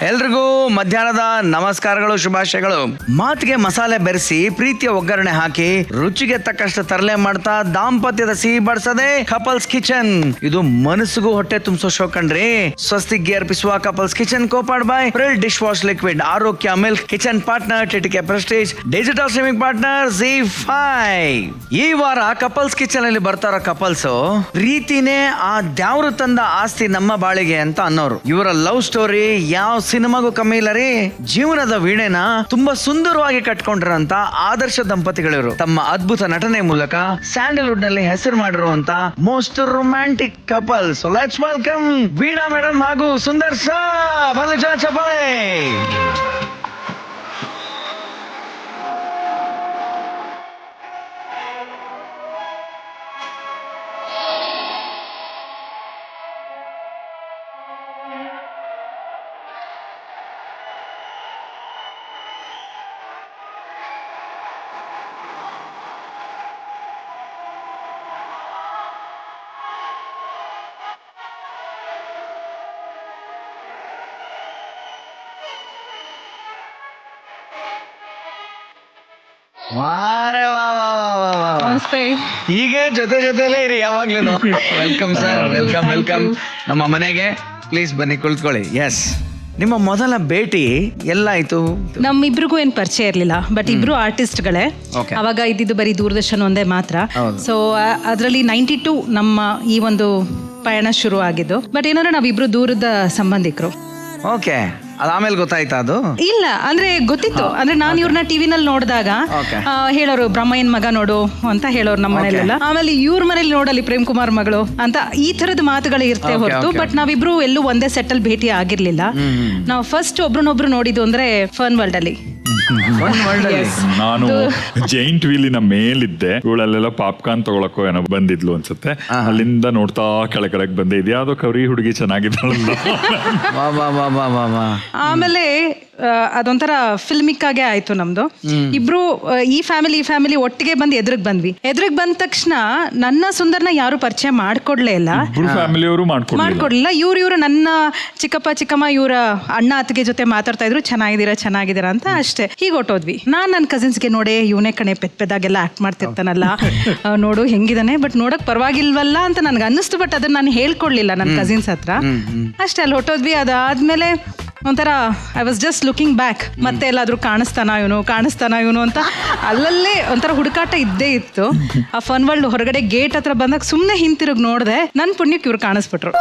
ಎಲ್ರಿಗೂ ಮಧ್ಯಾಹ್ನದ ನಮಸ್ಕಾರಗಳು, ಶುಭಾಶಯಗಳು. ಮಾತಿಗೆ ಮಸಾಲೆ ಬೆರೆಸಿ ಪ್ರೀತಿಯ ಒಗ್ಗರಣೆ ಹಾಕಿ ರುಚಿಗೆ ತಕ್ಕಷ್ಟು ತರಲೆ ಮಾಡ್ತಾ ದಾಂಪತ್ಯದ ಸಿಹಿ ಬಡಿಸದೆ ಕಪಲ್ಸ್ ಕಿಚನ್. ಇದು ಮನಸ್ಸಿಗೂ ಹೊಟ್ಟೆ ತುಂಬಿಸೋ ಶೋ ಕಣ್ರಿ. ಸ್ವಸ್ತಿಗೆ ಅರ್ಪಿಸುವ couples kitchen co-powered by Pril dish wash liquid, Arokya milk, kitchen partner TTK Prestige, digital streaming partner ZEE5. ಈ ವಾರ ಕಪಲ್ಸ್ ಕಿಚನ್ ಅಲ್ಲಿ ಬರ್ತಾರ ಕಪಲ್ಸ್ ಪ್ರೀತಿನೇ ಆ ದ್ಯಾವ್ರು ತಂದ ಆಸ್ತಿ ನಮ್ಮ ಬಾಳಿಗೆ ಅಂತ ಅನ್ನೋರು. ಇವರ ಲವ್ ಸ್ಟೋರಿ ಯಾವ ಸಿನಿಮಾಗೂ ಕಮ್ಮಿ ಇಲ್ಲ ರೀ. ಜೀವನದ ವೀಣೆನ ತುಂಬಾ ಸುಂದರವಾಗಿ ಕಟ್ಕೊಂಡಿರಂತ ಆದರ್ಶ ದಂಪತಿಗಳಿವರು. ತಮ್ಮ ಅದ್ಭುತ ನಟನೆ ಮೂಲಕ ಸ್ಯಾಂಡಲ್ವುಡ್ ನಲ್ಲಿ ಹೆಸರು ಮಾಡಿರುವಂತ most romantic couple. So let's welcome Veena madam ಹಾಗೂ ಸುಂದರ್ ಸರ್. ಚಪ್ಪಾಳೆ. ಹೀಗೆ ಜೊತೆಲೇ ಇರಿ ಯಾವಾಗ್ಲೂ. ವೆಲ್ಕಮ್ ಸರ್, ವೆಲ್ಕಮ್ ವೆಲ್ಕಮ್ ನಮ್ಮ ಮನೆಗೆ. ಪ್ಲೀಸ್ ಬನ್ನಿ ಕುಳಿತುಕೊಳ್ಳಿ. ಎಸ್, ನಿಮ್ಮ ಮೊದಲ ಭೇಟಿ ಎಲ್ಲಾಯ್ತು? ನಮ್ಮಿಬ್ರಿಗೂ ಏನ್ ಪರಿಚಯ ಇರ್ಲಿಲ್ಲ, ಬಟ್ ಇಬ್ರು ಆರ್ಟಿಸ್ಟ್ಗಳೇ. ಅವಾಗ ಇದ್ದಿದ್ದು ಬರೀ ದೂರದರ್ಶನ ಒಂದೇ ಮಾತ್ರ. ಸೊ ಅದರಲ್ಲಿ 92 ನಮ್ಮ ಈ ಒಂದು ಪಯಣ ಶುರು ಆಗಿದ್ದು. ಬಟ್ ಏನಂದ್ರೆ ನಾವಿಬ್ರು ದೂರದ ಸಂಬಂಧಿಕರು. ಓಕೆ, ಅದಾದ್ಮೇಲೆ ಗೊತ್ತಾಯ್ತಾ? ಅದು ಇಲ್ಲ ಅಂದ್ರೆ ಗೊತ್ತಿತ್ತು. ಅಂದ್ರೆ ನಾನು ಇವ್ರನ್ನ ಟಿವಿನಲ್ಲಿ ನೋಡಿದಾಗ ಹೇಳೋರು ಬ್ರಹ್ಮಯ್ಯನ್ ಮಗ ನೋಡು ಅಂತ ಹೇಳೋರು ನಮ್ಮ ಮನೇಲೆಲ್ಲ. ಆಮೇಲೆ ಇವ್ರ ಮನೇಲಿ ನೋಡಲಿ ಪ್ರೇಮ್ ಕುಮಾರ್ ಮಗಳು ಅಂತ ಈ ತರದ ಮಾತುಗಳು ಇರ್ತೇ ಹೊರತು ಬಟ್ ನಾವಿಬ್ರು ಎಲ್ಲೂ ಒಂದೇ ಸೆಟ್ ಅಲ್ಲಿ ಭೇಟಿ ಆಗಿರ್ಲಿಲ್ಲ. ನಾವು ಫಸ್ಟ್ ಒಬ್ರನ್ನೊಬ್ರು ನೋಡಿದ್ದು ಅಂದ್ರೆ ಫನ್ ವರ್ಲ್ಡ್ ಅಲ್ಲಿ. ನಾನು ಜೈಂಟ್ ವೀಲಿನ ಮೇಲಿದ್ದೆ, ಇವಳಲ್ಲೆಲ್ಲ ಪಾಪ್ಕಾರ್ನ್ ತಗೊಳಕೋ ಏನೋ ಬಂದಿದ್ಲು ಅನ್ಸುತ್ತೆ. ಅಲ್ಲಿಂದ ನೋಡ್ತಾ ಕೆಳಗಡೆ ಬಂದೆ, ಇದ್ಯಾವುದೋ ಕರಿ ಹುಡುಗಿ ಚೆನ್ನಾಗಿದ್ದಾಳಲ್ಲ. ಆಮೇಲೆ ಅದೊಂಥರ ಫಿಲ್ಮಿಕ್ ಆಗೇ ಆಯ್ತು ನಮ್ದು. ಇಬ್ರು ಈ ಫ್ಯಾಮಿಲಿ ಒಟ್ಟಿಗೆ ಬಂದು ಎದುರಿಗೆ ಬಂದ ತಕ್ಷಣ ನನ್ನ ಸುಂದರ್ನ ಯಾರು ಪರಿಚಯ ಮಾಡ್ಕೊಡ್ಲೇ ಇಲ್ಲ. ಮಾಡ್ಕೊಡ್ಲಿಲ್ಲ. ಇವ್ರು ನನ್ನ ಚಿಕ್ಕಮ್ಮ ಇವರ ಅಣ್ಣ ಅತ್ತಿಗೆ ಜೊತೆ ಮಾತಾಡ್ತಾ ಇದ್ರು, ಚೆನ್ನಾಗಿದ್ದೀರಾ ಅಂತ ಅಷ್ಟೇ. ಹೀಗೆ ಹೊಟ್ಟೋದ್ವಿ. ನನ್ನ ಕಸಿನ್ಸ್ಗೆ ನೋಡೆ ಇವನೇ ಕಣೆ ಪೆದ್ದಾಗೆಲ್ಲ ಆಕ್ಟ್ ಮಾಡ್ತಿರ್ತಾನಲ್ಲ, ನೋಡು ಹೆಂಗಿದಾನೆ, ಬಟ್ ನೋಡಕ್ ಪರವಾಗಿಲ್ವಲ್ಲ ಅಂತ ನನ್ಗೆ ಅನ್ನಿಸ್ತು. ಬಟ್ ಅದನ್ನ ನಾನು ಹೇಳ್ಕೊಡ್ಲಿಲ್ಲ ನನ್ನ ಕಸಿನ್ಸ್ ಹತ್ರ. ಅಷ್ಟೇ, ಅಲ್ಲಿ ಹೊಟ್ಟೋದ್ವಿ. ಅದಾದ್ಮೇಲೆ ಒಂಥರ I was just looking back, ಮತ್ತೆ ಎಲ್ಲಾದ್ರೂ ಕಾಣಿಸ್ತಾನ ಇವನು ಅಂತ ಅಲ್ಲಲ್ಲೇ ಒಂಥರ ಹುಡುಕಾಟ ಇದ್ದೇ ಇತ್ತು. ಆ ಫನ್ ವರ್ಲ್ಡ್ ಹೊರಗಡೆ ಗೇಟ್ ಹತ್ರ ಬಂದಾಗ ಸುಮ್ನೆ ಹಿಂತಿರುಗಿ ನೋಡ್ದೆ, ನನ್ ಪುಣ್ಯಕ್ಕೆ ಇವ್ರು ಕಾಣಿಸ್ಬಿಟ್ರು.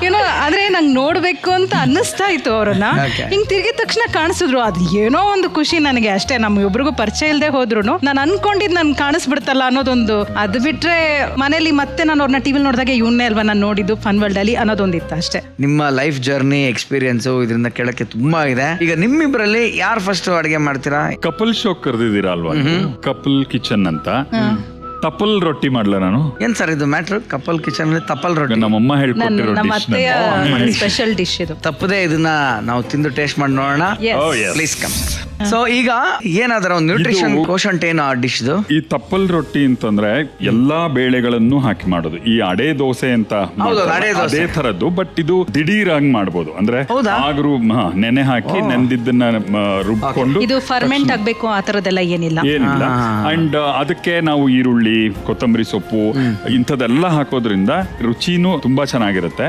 ಏನೋ ಆದ್ರೆ ನಂಗೆ ನೋಡ್ಬೇಕು ಅಂತ ಅನ್ನಿಸ್ತಾ ಇತ್ತು ಅವ್ರನ್ನ. ಹಿಂಗ್ ತಿರ್ಗಿದ ತಕ್ಷಣ ಕಾಣಿಸಿದ್ರು. ಅದು ಏನೋ ಒಂದು ಖುಷಿ ನನಗೆ ಅಷ್ಟೇ. ನಮ್ ಇಬ್ರಿಗೂ ಪರಿಚಯ ಇಲ್ದೆ ಹೋದ್ರು ನಾನು ಅನ್ಕೊಂಡಿದ್ ನನ್ ಕಾಣಿಸ್ಬಿಡ್ತಲ್ಲ ಅನ್ನೋದೊಂದು. ಅದು ಬಿಟ್ರೆ ಮನೇಲಿ ಮತ್ತೆ ನಾನು ಅವ್ರನ್ನ ಟಿವಿಲ್ ನೋಡಿದಾಗ ಇವನ್ನೇ ಅಲ್ವಾ ನಾನು ನೋಡಿದ್ದು ಫನ್ ವರ್ಲ್ಡ್ ಅಲ್ಲಿ ಅನ್ನೋದೊಂದಿತ್ತು ಅಷ್ಟೇ. ನಿಮ್ಮ ಲೈಫ್ ಜರ್ನಿ ಎಕ್ಸ್ಪೀರಿಯನ್ಸ್ ಇದರಿಂದ ಕೇಳಕ್ಕೆ ತುಂಬಾ ಇದೆ. ಈಗ ನಿಮ್ಮಿಬ್ರಲ್ಲಿ ಯಾರು ಫಸ್ಟ್ ಅಡಿಗೆ ಮಾಡ್ತೀರಾ? ಕಪಲ್ ಶೋ ಕರೆದಿದ್ದೀರಾ ಅಲ್ವಾ, ಕಪಲ್ ಕಿಚನ್ ಅಂತ. ತಪ್ಪಲ್ ರೊಟ್ಟಿ ಮಾಡ್ಲ ನಾನು. ಏನ್ ಸರ್ ಇದು ಮ್ಯಾಟ್ರ್? ಕಪಲ್ ಕಿಚನ್ ಅಲ್ಲಿ ತಪ್ಪಲ್ ರೊಟ್ಟಿ ನಮ್ಮಮ್ಮ ಹೇಳ್ಕೊಟ್ಟಿರೋ ಸ್ಪೆಷಲ್ ಡಿಶ್ ಇದು. ತಪ್ಪದೆ ಇದನ್ನ ನಾವು ತಿಂದು ಟೇಸ್ಟ್ ಮಾಡಿ ನೋಡೋಣ. Please come. ಸೊ ಈಗ ಏನಾದ್ರ ಒಂದು ನ್ಯೂಟ್ರಿಷನ್ ಕೋಶಂಟ್ ಏನು ಆ ಡಿಶ್? ಈ ತಪ್ಪಲ್ ರೊಟ್ಟಿ ಅಂತಂದ್ರೆ ಎಲ್ಲಾ ಬೇಳೆಗಳನ್ನು ಹಾಕಿ ಮಾಡೋದು. ಈ ಅಡೆ ದೋಸೆ ಅಂತ ಅದೇ ತರದ್ದು, ಬಟ್ ಇದು ದಿಢೀರ್ ಆಗಿ ಮಾಡ್ಬೋದು. ಅಂದ್ರೆ ಆಗ್ರೂ ನೆನೆ ಹಾಕಿ ನೆಂದಿದ್ದನ್ನ ರುಬ್ಕೊಂಡು. ಇದು ಫರ್ಮೆಂಟ್ ಆಗ್ಬೇಕು ಆ ತರದೆಲ್ಲ ಏನಿಲ್ಲ. ಅಂಡ್ ಅದಕ್ಕೆ ನಾವು ಈರುಳ್ಳಿ, ಕೊತ್ತಂಬರಿ ಸೊಪ್ಪು ಇಂಥದೆಲ್ಲ ಹಾಕೋದ್ರಿಂದ ರುಚಿನೂ ತುಂಬಾ ಚೆನ್ನಾಗಿರುತ್ತೆ.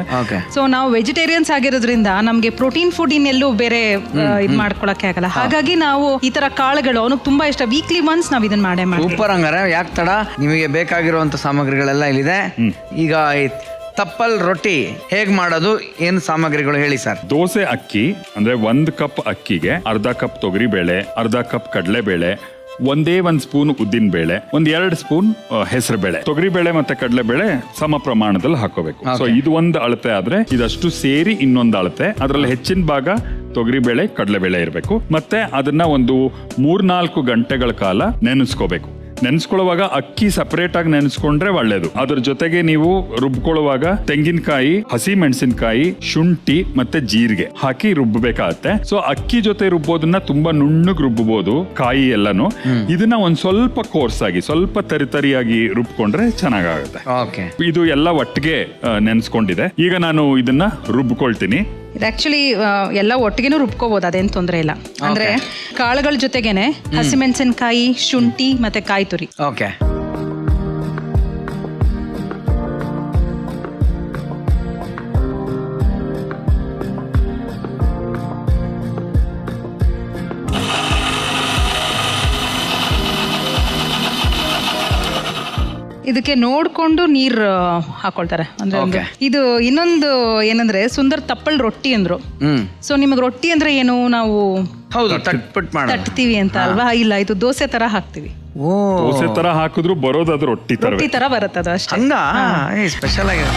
ಸೊ ನಾವು ವೆಜಿಟೇರಿಯನ್ಸ್ ಆಗಿರೋದ್ರಿಂದ ನಮ್ಗೆ ಪ್ರೋಟೀನ್ ಫುಡ್ ಇನ್ನೆಲ್ಲೂ ಬೇರೆ ಇದ್ ಮಾಡ್ಕೊಳಕ್ಕೆ ಆಗಲ್ಲ. ಹಾಗಾಗಿ ನಾವು ಈ ತರ ಕಾಳುಗಳು ಅವನಿಗೆ ತುಂಬಾ ಇಷ್ಟ. ವೀಕ್ಲಿ ಒನ್ಸ್ ನಾವ್ ಇದನ್ನ ಮಾಡೇ ಮಾಡ್ತೀವಿ. ಸೂಪರ್. ಹಂಗಾರೆ ಯಾಕೆ ತಡ, ನಿಮಗೆ ಬೇಕಾಗಿರುವಂತ ಸಾಮಗ್ರಿಗಳೆಲ್ಲ ಇಲ್ಲಿದೆ. ಈಗ ತಪ್ಪಲ್ ರೊಟ್ಟಿ ಹೇಗ್ ಮಾಡೋದು, ಏನ್ ಸಾಮಗ್ರಿಗಳು ಹೇಳಿ ಸರ್? ದೋಸೆ ಅಕ್ಕಿ ಅಂದ್ರೆ 1 ಕಪ್ ಅಕ್ಕಿಗೆ ಅರ್ಧ ಕಪ್ ತೊಗರಿ ಬೇಳೆ, ಅರ್ಧ ಕಪ್ ಕಡಲೆ ಬೇಳೆ, 1 ಸ್ಪೂನ್ ಉದ್ದಿನ ಬೇಳೆ, 2 ಸ್ಪೂನ್ ಹೆಸರು ಬೇಳೆ. ತೊಗರಿ ಬೇಳೆ ಮತ್ತೆ ಕಡಲೆ ಬೇಳೆ ಸಮ ಪ್ರಮಾಣದಲ್ಲಿ ಹಾಕೋಬೇಕು. ಸೊ ಇದು ಒಂದು ಅಳತೆ ಆದ್ರೆ ಇದಷ್ಟು ಸೇರಿ ಇನ್ನೊಂದು ಅಳತೆ. ಅದ್ರಲ್ಲಿ ಹೆಚ್ಚಿನ ಭಾಗ ತೊಗರಿ ಬೇಳೆ ಕಡಲೆ ಬೇಳೆ ಇರಬೇಕು. ಮತ್ತೆ ಅದನ್ನ ಒಂದು 3-4 ಗಂಟೆಗಳ ಕಾಲ ನೆನೆಸ್ಕೋಬೇಕು. ನೆನ್ಸ್ಕೊಳ್ಳುವಾಗ ಅಕ್ಕಿ ಸಪರೇಟ್ ಆಗಿ ನೆನೆಸ್ಕೊಂಡ್ರೆ ಒಳ್ಳೇದು. ಅದ್ರ ಜೊತೆಗೆ ನೀವು ರುಬ್ಕೊಳ್ಳುವಾಗ ತೆಂಗಿನಕಾಯಿ, ಹಸಿ ಮೆಣಸಿನಕಾಯಿ, ಶುಂಠಿ ಮತ್ತೆ ಜೀರಿಗೆ ಹಾಕಿ ರುಬ್ಬಬೇಕಾಗತ್ತೆ. ಸೊ ಅಕ್ಕಿ ಜೊತೆ ರುಬ್ಬೋದನ್ನ ತುಂಬಾ ನುಣ್ಣಗ್ ರುಬ್ಬಬಹುದು, ಕಾಯಿ ಎಲ್ಲಾನು. ಇದನ್ನ ಒಂದ್ ಸ್ವಲ್ಪ ಕೋರ್ಸ್ ಆಗಿ, ಸ್ವಲ್ಪ ತರಿಯಾಗಿ ರುಬ್ಕೊಂಡ್ರೆ ಚೆನ್ನಾಗುತ್ತೆ. ಓಕೆ, ಇದು ಎಲ್ಲ ಒಟ್ಟಿಗೆ ನೆನ್ಸ್ಕೊಂಡಿದೆ. ಈಗ ನಾನು ಇದನ್ನ ರುಬ್ಕೊಳ್ತೀನಿ. ಇದು ಆಕ್ಚುಲಿ ಎಲ್ಲ ಒಟ್ಟಿಗೆನೂ ರುಬ್ಕೋಬಹುದು, ಅದೇನು ತೊಂದರೆ ಇಲ್ಲ. ಅಂದ್ರೆ ಕಾಳುಗಳ ಜೊತೆಗೇನೆ ಹಸಿಮೆಣಸಿನಕಾಯಿ, ಶುಂಠಿ ಮತ್ತೆ ಕಾಯಿ ತುರಿ. ಓಕೆ, ಇದಕ್ಕೆ ನೋಡ್ಕೊಂಡು ನೀರು ಹಾಕೊಳ್ತಾರೆ. ಅಂದ್ರೆ Okay. ಇದು ಇನ್ನೊಂದು ಏನಂದ್ರೆ ಸುಂದರ್ ತಪ್ಪಲ್ ರೊಟ್ಟಿ ಅಂದ್ರು. ಸೊ ನಿಮಗೆ ರೊಟ್ಟಿ ಅಂದ್ರೆ ಏನು, ನಾವು ಹೌದು ತಟ್ಪಟ್ ಮಾಡ ತಟ್ತೀವಿ ಅಂತ ಅಲ್ವಾ? ಇಲ್ಲ, ಇದು ದೋಸೆ ತರ ಹಾಕ್ತಿವಿ. ಓ, ದೋಸೆ ತರ ಹಾಕಿದ್ರು ಬರೋದಾದ್ರು ರೊಟ್ಟಿ ತರ ರೊಟ್ಟಿ ತರ ಬರುತ್ತೆ ಅದು ಅಷ್ಟೇ. ಹಂಗ ಸ್ಪೆಷಲ್ ಆಗಿದೆ.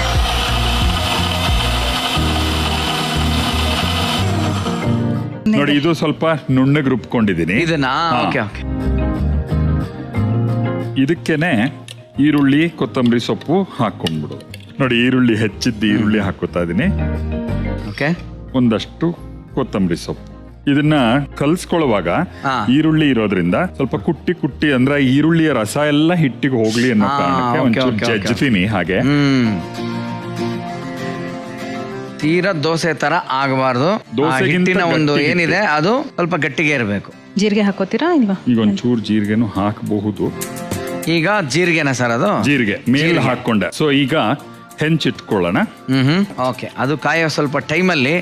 ನೋಡಿ, ಇದು ಸ್ವಲ್ಪ ನುಣ್ಣಗ್ ರುಬ್ಕೊಂಡಿದೀನಿ ಇದನ್ನ. ಓಕೆ ಓಕೆ, ಇದಕ್ಕೇನೆ ಈರುಳ್ಳಿ, ಕೊತ್ತಂಬರಿ ಸೊಪ್ಪು ಹಾಕೊಂಡ್ಬಿಡು. ನೋಡಿ, ಈರುಳ್ಳಿ ಹೆಚ್ಚಿದ್ದು ಈರುಳ್ಳಿ ಹಾಕೋತಾ ಇದೀನಿ. ಓಕೆ, ಒಂದಷ್ಟು ಕೊತ್ತಂಬರಿ ಸೊಪ್ಪು. ಇದನ್ನ ಕಲ್ಸ್ಕೊಳ್ಳುವಾಗ ಹಾ. ಈರುಳ್ಳಿ ಇರೋದ್ರಿಂದ ಸ್ವಲ್ಪ ಕುಟ್ಟಿ ಕುಟ್ಟಿ, ಅಂದ್ರೆ ಈರುಳ್ಳಿಯ ರಸ ಎಲ್ಲ ಹಿಟ್ಟಿಗೆ ಹೋಗ್ಲಿ ಅನ್ನೋ ಕಾರಣಕ್ಕೆ okay, ಒಂಚೂರು okay, okay. ಜಜ್ತೀನಿ ಹಾಗೆ. ತೀರಾ ದೋಸೆ ತರ ಆಗಬಾರ್ದು. ದೋಸೆಗಿಂತ ಹಿಟ್ಟಿನ ಒಂದು ಗಟ್ಟಿ ಏನಿದೆ ಅದು ಸ್ವಲ್ಪ ಗಟ್ಟಿಗೆ ಇರಬೇಕು. ಜೀರಿಗೆ ಹಾಕೋತೀರಾ ಇಲ್ವಾ? ಈಗ ಒಂಚೂರು ಜೀರಿಗೆನು ಹಾಕಬಹುದು. ಈಗ ಜೀರಿಗೆನ ಸರ್ ಅದು? ಜೀರಿಗೆ ಮೇಲೆ ಹಾಕೊಂಡೆ. ಸೊ ಈಗ ಹೆಂಚಿಟ್ಕೊಳ್ಳೋಣ. ಓಕೆ, ಅದು ಕಾಯೋ ಸ್ವಲ್ಪ ಟೈಮಲ್ಲಿ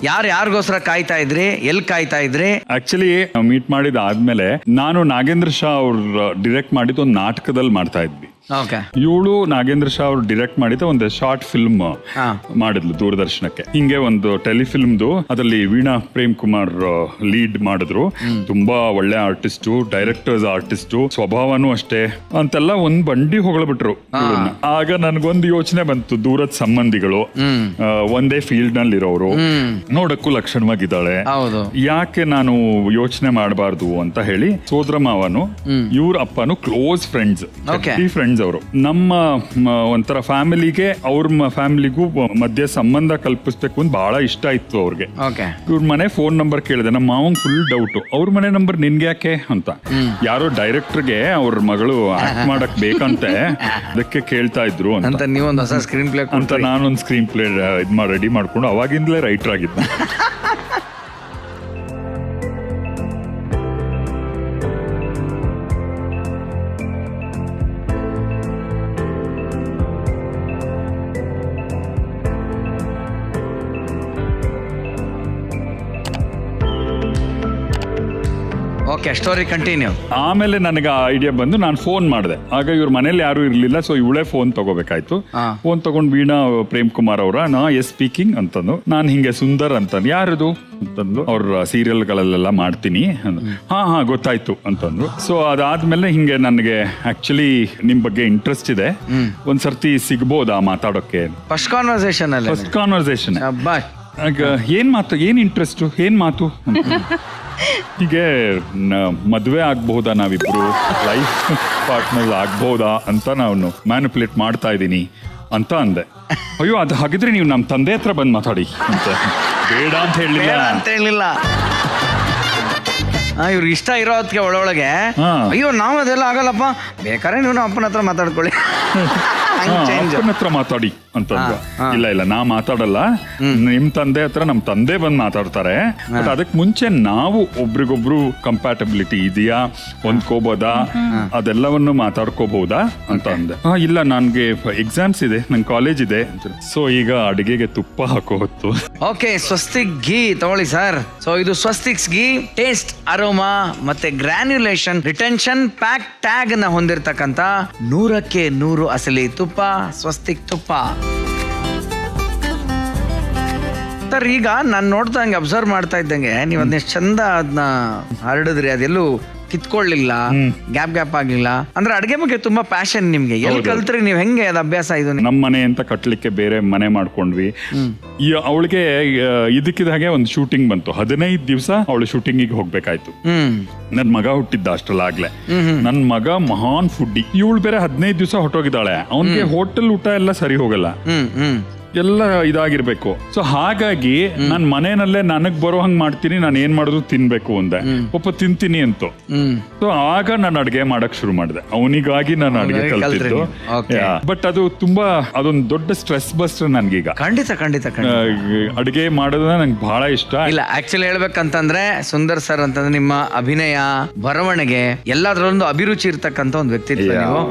ಯಾರಿಗೋಸ್ಕರ ಕಾಯ್ತಾ ಇದ್ರಿ, ಎಲ್ಲಿ ಕಾಯ್ತಾ ಇದ್ರಿ? ಆಕ್ಚುಲಿ ಮೀಟ್ ಮಾಡಿದ ಆದ್ಮೇಲೆ ನಾನು ನಾಗೇಂದ್ರ ಶಾ ಅವ್ರು ಡಿರೆಕ್ಟ್ ಮಾಡಿದ ಒಂದು ನಾಟಕದಲ್ಲಿ ಮಾಡ್ತಾ ಇದ್ವಿ. ಓಕೆ, ಇವಳು ನಾಗೇಂದ್ರ ಶಾ ಅವ್ರು ಡಿರೆಕ್ಟ್ ಮಾಡಿದ ಒಂದು ಶಾರ್ಟ್ ಫಿಲ್ಮ್ ಮಾಡಿದ್ಲು ದೂರದರ್ಶನಕ್ಕೆ. ಹಿಂಗೆ ಒಂದು ಟೆಲಿಫಿಲ್ಮ್ದು, ಅದರಲ್ಲಿ ವೀಣಾ ಪ್ರೇಮ್ ಕುಮಾರ್ ಲೀಡ್ ಮಾಡಿದ್ರು. ತುಂಬಾ ಒಳ್ಳೆ ಆರ್ಟಿಸ್ಟು, ಡೈರೆಕ್ಟರ್ಸ್ ಆರ್ಟಿಸ್ಟು, ಸ್ವಭಾವನೂ ಅಷ್ಟೇ ಅಂತೆಲ್ಲ ಒಂದ್ ಬಂಡಿ ಹೊಗಳಬಿಟ್ರು ಇವ್ಳನ್ನ. ಆಗ ನನ್ಗೊಂದು ಯೋಚನೆ ಬಂತು, ದೂರದ ಸಂಬಂಧಿಗಳು, ಒಂದೇ ಫೀಲ್ಡ್ ನಲ್ಲಿ ಇರೋರು, ನೋಡಕ್ಕೂ ಲಕ್ಷಣವಾಗಿದ್ದಾಳೆ, ಹೌದು, ಯಾಕೆ ನಾನು ಯೋಚನೆ ಮಾಡಬಾರ್ದು ಅಂತ ಹೇಳಿ ಸೋದರ ಮಾವನು ಇವ್ರ ಅಪ್ಪನು ಕ್ಲೋಸ್ ಫ್ರೆಂಡ್ಸ್, ಫ್ರೆಂಡ್ಸ್ ಅವರು. ನಮ್ಮ ಒಂಥರ ಫ್ಯಾಮಿಲಿಗೆ ಅವ್ರ ಫ್ಯಾಮಿಲಿಗೂ ಮಧ್ಯೆ ಸಂಬಂಧ ಕಲ್ಪಿಸ್ಬೇಕು ಅಂತ ಬಹಳ ಇಷ್ಟ ಇತ್ತು ಅವ್ರಿಗೆ. ಇವ್ರ ಮನೆ ಫೋನ್ ನಂಬರ್ ಕೇಳಿದೆ. ನಮ್ಮ ಮಾವಂಗ್ ಫುಲ್ ಡೌಟ್, ಅವ್ರ ಮನೆ ನಂಬರ್ ನಿನ್ಗೆ ಯಾಕೆ ಅಂತ. ಯಾರೋ ಡೈರೆಕ್ಟರ್ಗೆ ಅವ್ರ ಮಗಳು ಆಕ್ಟ್ ಮಾಡಕ್ ಬೇಕಂತೆ, ಅದಕ್ಕೆ ಕೇಳ್ತಾ ಇದ್ರು ಅಂತ. ನೀವೊಂದು ಹೊಸ ಸ್ಕ್ರೀನ್ ಪ್ಲೇ ಅಂತ ನಾನೊಂದು ಸ್ಕ್ರೀನ್ ಪ್ಲೇ ರೆಡಿ ಮಾಡ್ಕೊಂಡು ಅವಾಗಿಂದಲೇ ರೈಟರ್ ಆಗಿದ್ದೆ. Okay, story continue. ಆಮೇಲೆ ನನಗೆ ಆ ಐಡಿಯಾ ಬಂದು ನಾನು ಫೋನ್ ಮಾಡಿದೆ. ಆಗ ಇವ್ರ ಮನೇಲಿ ಯಾರು ಇರ್ಲಿಲ್ಲ, ಸೊ ಇವಳೇ ಫೋನ್ ತಗೋಬೇಕಾಯ್ತು. ಫೋನ್ ತಗೊಂಡು ವೀಣಾ ಪ್ರೇಮ್ ಕುಮಾರ್ ಅವರ, ನಾ ಎಸ್ ಸ್ಪೀಕಿಂಗ್ ಅಂತಂದು. ನಾನು ಹಿಂಗೆ ಸುಂದರ್ ಅಂತಂದು, ಯಾರದು ಅಂತಂದು, ಅವ್ರ ಸೀರಿಯಲ್ಗಳಲ್ಲೆಲ್ಲ ಮಾಡ್ತೀನಿ. ಹಾ ಗೊತ್ತಾಯ್ತು ಅಂತಂದ್ರು. ಸೊ ಅದಾದ್ಮೇಲೆ ಹಿಂಗೆ ನನಗೆ ಆಕ್ಚುಲಿ ನಿಮ್ ಬಗ್ಗೆ ಇಂಟ್ರೆಸ್ಟ್ ಇದೆ, ಒಂದ್ಸರ್ತಿ ಸಿಗ್ಬೋದಾ ಮಾತಾಡೋಕೆ? ಫಸ್ಟ್ ಕಾನ್ವರ್ಸೇಷನ್ ಅಲ್ಲಿ ಫಸ್ಟ್ ಕಾನ್ವರ್ಸೇಷನ್ ಏನ್ ಇಂಟ್ರೆಸ್ಟ್, ಏನ್ ಮಾತು? ಹೀಗೆ ಮದ್ವೆ ಆಗ್ಬಹುದಾ, ನಾವಿಬ್ರು ಲೈಫ್ ಪಾರ್ಟ್ನರ್ ಆಗ್ಬಹುದಾ ಅಂತ ನಾನು ಮ್ಯಾನಿಪುಲೇಟ್ ಮಾಡ್ತಾ ಇದ್ದೀನಿ ಅಂತ ಅಂದೆ. ಅಯ್ಯೋ, ಅದು ಹಾಗಿದ್ರೆ ನೀವು ನಮ್ಮ ತಂದೆ ಹತ್ರ ಬಂದು ಮಾತಾಡಿ ಅಂತ. ಬೇಡ ಅಂತ ಹೇಳಿಲ್ಲ. ಇವ್ರಿಗೆ ಇಷ್ಟ ಇರೋದಕ್ಕೆ ಒಳೊಳಗೆ, ಅಯ್ಯೋ ನಾವು ಅದೆಲ್ಲ ಆಗಲ್ಲಪ್ಪ, ಬೇಕಾದ್ರೆ ನೀವು ಅಪ್ಪನ ಹತ್ರ ಮಾತಾಡ್ಕೊಳ್ಳಿ, ಅಪ್ಪನ ಹತ್ರ ಮಾತಾಡಿ ಅಂತಂದ್ರು. ಇಲ್ಲ ನಾ ಮಾತಾಡಲ್ಲ, ನಿಮ್ ತಂದೆ ಹತ್ರ ನಮ್ ತಂದೆ ಬಂದ್ ಮಾತಾಡ್ತಾರೆ. ಬಟ್ ಅದಕ್ ಮುಂಚೆ ನಾವು ಒಬ್ರಿಗೊಬ್ರು ಕಂಪ್ಯಾಟಬಿಲಿಟಿ ಇದೆಯಾ, ಹೊಂದ್ಕೋಬೋದಾ, ಅದೆಲ್ಲವನ್ನು ಮಾತಾಡ್ಕೋಬಹುದಾ ಅಂತ ಅಂದೆ. ಇಲ್ಲ, ನನ್ಗೆ ಎಕ್ಸಾಮ್ಸ್ ಇದೆ, ನನ್ ಕಾಲೇಜ್ ಇದೆ. ಸೊ ಈಗ ಅಡಿಗೆಗೆ ತುಪ್ಪ ಹಾಕೋ ಹೊತ್ತು. ಓಕೆ, ಸ್ವಸ್ತಿಕ್ ಘೀ ತಗೊಳ್ಳಿ ಸರ್. ಸೊ ಇದು ಸ್ವಸ್ತಿಕ್ಸ್ ಘೀ, ಟೇಸ್ಟ್, ಅರೋಮಾ ಮತ್ತೆ ಗ್ರಾನ್ಯುಲೇಷನ್ ರಿಟೆನ್ಷನ್ ಪ್ಯಾಕ್ ಟ್ಯಾಗ್ ನ ಹೊಂದಿರತಕ್ಕಂತ 100ಕ್ಕೆ 100 ಅಸಲಿ ತುಪ್ಪ, ಸ್ವಸ್ತಿಕ್ ತುಪ್ಪ. ಸರ್, ಈಗ ನಾನು ನೋಡ್ತಾ ಹಂಗೆ ಅಬ್ಸರ್ವ್ ಮಾಡ್ತಾ ಇದ್ದಂಗೆ ನೀವು ಅದನ್ನ ಚಂದ ಅದನ್ನ ಹರಡಿದ್ರಿ, ಅದೆಲ್ಲೂ ಕಿತ್ಕೊಳ್ಳಿಲ್ಲ, ಗ್ಯಾಪ್ ಆಗ್ಲಿಲ್ಲ ಅಂದ್ರೆ ಅಡ್ಗೆ ಬಗ್ಗೆ ತುಂಬಾ ಪ್ಯಾಷನ್ ನಿಮ್ಗೆ. ಎಲ್ಲಿ ಕಲ್ತ್ರಿ ನೀವು? ಹೆಂಗೆ ಅದು ಅಭ್ಯಾಸ ಇದು? ನಮ್ಮ ಮನೆ ಅಂತ ಕಟ್ಲಿಕ್ಕೆ ಬೇರೆ ಮನೆ ಮಾಡ್ಕೊಂಡ್ವಿ. ಅವಳಿಗೆ ಇದಕ್ಕಿದ ಹಾಗೆ ಒಂದು ಶೂಟಿಂಗ್ ಬಂತು. 15 ದಿವಸ ಅವಳು ಶೂಟಿಂಗಿಗೆ ಹೋಗ್ಬೇಕಾಯ್ತು. ನನ್ ಮಗ ಹುಟ್ಟಿದ್ದ ಅಷ್ಟ್ರಲ್ಲಾಗ್ಲೆ. ನನ್ ಮಗ ಮಹಾನ್ ಫುಡ್ಡಿ. ಇವಳು ಬೇರೆ 15 ದಿವಸ ಹೊಟ್ಟೋಗಿದ್ದಾಳೆ. ಅವನಿಗೆ ಹೋಟೆಲ್ ಊಟ ಎಲ್ಲ ಸರಿ ಹೋಗಲ್ಲ, ಎಲ್ಲ ಇದಾಗಿರ್ಬೇಕು. ಸೊ ಹಾಗಾಗಿ ನಾನ್ ಮನೆಯಲ್ಲೇ ನನಗ್ ಬರೋ ಹಂಗ್ ಮಾಡ್ತೀನಿ. ನಾನು ಏನ್ ಮಾಡಿದ್ರು ತಿನ್ಬೇಕು ಅಂದೆ. ಒಪ್ಪ ತಿಂತೀನಿ ಅಂತು. ಸೊ ಆಗ ನಾನು ಅಡ್ಗೆ ಮಾಡಕ್ ಶುರು ಮಾಡಿದೆ. ಅವನಿಗಾಗಿ ನಾನು ಅಡ್ಗೆ ಕಲ್ತಿದ್ದು. ಬಟ್ ಅದು ತುಂಬಾ ಅದೊಂದು ದೊಡ್ಡ ಸ್ಟ್ರೆಸ್ ಬಸ್ಟರ್ ನನ್ಗೀಗ. ಖಂಡಿತ ಅಡ್ಗೆ ಮಾಡೋದನ್ನ ನಂಗೆ ಬಹಳ ಇಷ್ಟ. ಇಲ್ಲ, ಆಕ್ಚುಲಿ ಹೇಳ್ಬೇಕಂತಂದ್ರೆ ಸುಂದರ್ ಸರ್ ಅಂತಂದ್ರೆ ನಿಮ್ಮ ಅಭಿನಯ, ಬರವಣಿಗೆ ಎಲ್ಲದ್ರಲ್ಲೊಂದು ಅಭಿರುಚಿ ಇರ್ತಕ್ಕಂಥ ಒಂದು ವ್ಯಕ್ತಿತ್ವ ನೀವು.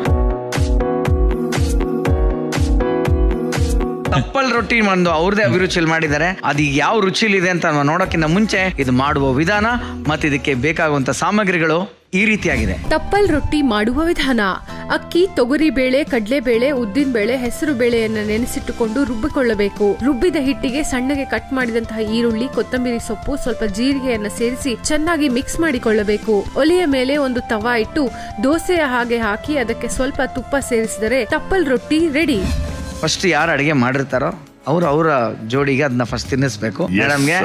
ತಪ್ಪಲ್ ರೊಟ್ಟಿ ಒಂದು ಅವ್ರದೇ ಅಭಿರುಚಿಯಲ್ಲಿ ಮಾಡಿದ್ದಾರೆ. ಅದು ಯಾವ ರುಚಿಲಿದೆ ಅಂತ ನೋಡೋಕ್ಕಿಂತ ಮುಂಚೆ ಇದು ಮಾಡುವ ವಿಧಾನ ಮತ್ತೆ ಇದಕ್ಕೆ ಬೇಕಾಗುವಂತ ಸಾಮಗ್ರಿಗಳು ಈ ರೀತಿಯಾಗಿದೆ. ತಪ್ಪಲ್ ರೊಟ್ಟಿ ಮಾಡುವ ವಿಧಾನ: ಅಕ್ಕಿ, ತೊಗರಿ ಬೇಳೆ, ಕಡಲೆಬೇಳೆ, ಉದ್ದಿನ ಬೇಳೆ, ಹೆಸರು ಬೇಳೆಯನ್ನು ನೆನೆಸಿಟ್ಟುಕೊಂಡು ರುಬ್ಬಿಕೊಳ್ಳಬೇಕು. ರುಬ್ಬಿದ ಹಿಟ್ಟಿಗೆ ಸಣ್ಣಗೆ ಕಟ್ ಮಾಡಿದಂತಹ ಈರುಳ್ಳಿ, ಕೊತ್ತಂಬರಿ ಸೊಪ್ಪು, ಸ್ವಲ್ಪ ಜೀರಿಗೆಯನ್ನು ಸೇರಿಸಿ ಚೆನ್ನಾಗಿ ಮಿಕ್ಸ್ ಮಾಡಿಕೊಳ್ಳಬೇಕು. ಒಲೆಯ ಮೇಲೆ ಒಂದು ತವಾ ಇಟ್ಟು ದೋಸೆಯ ಹಾಗೆ ಹಾಕಿ ಅದಕ್ಕೆ ಸ್ವಲ್ಪ ತುಪ್ಪ ಸೇರಿಸಿದರೆ ತಪ್ಪಲ್ ರೊಟ್ಟಿ ರೆಡಿ. ಫಸ್ಟ್ ಯಾರು ಅಡಿಗೆ ಮಾಡಿರ್ತಾರೋ ಅವರ ಜೋಡಿಗೆ ಅದನ್ನ ಫಸ್ಟ್ ತಿನ್ನಿಸ್ಬೇಕು. ಮೇಡಮ್ಗೆ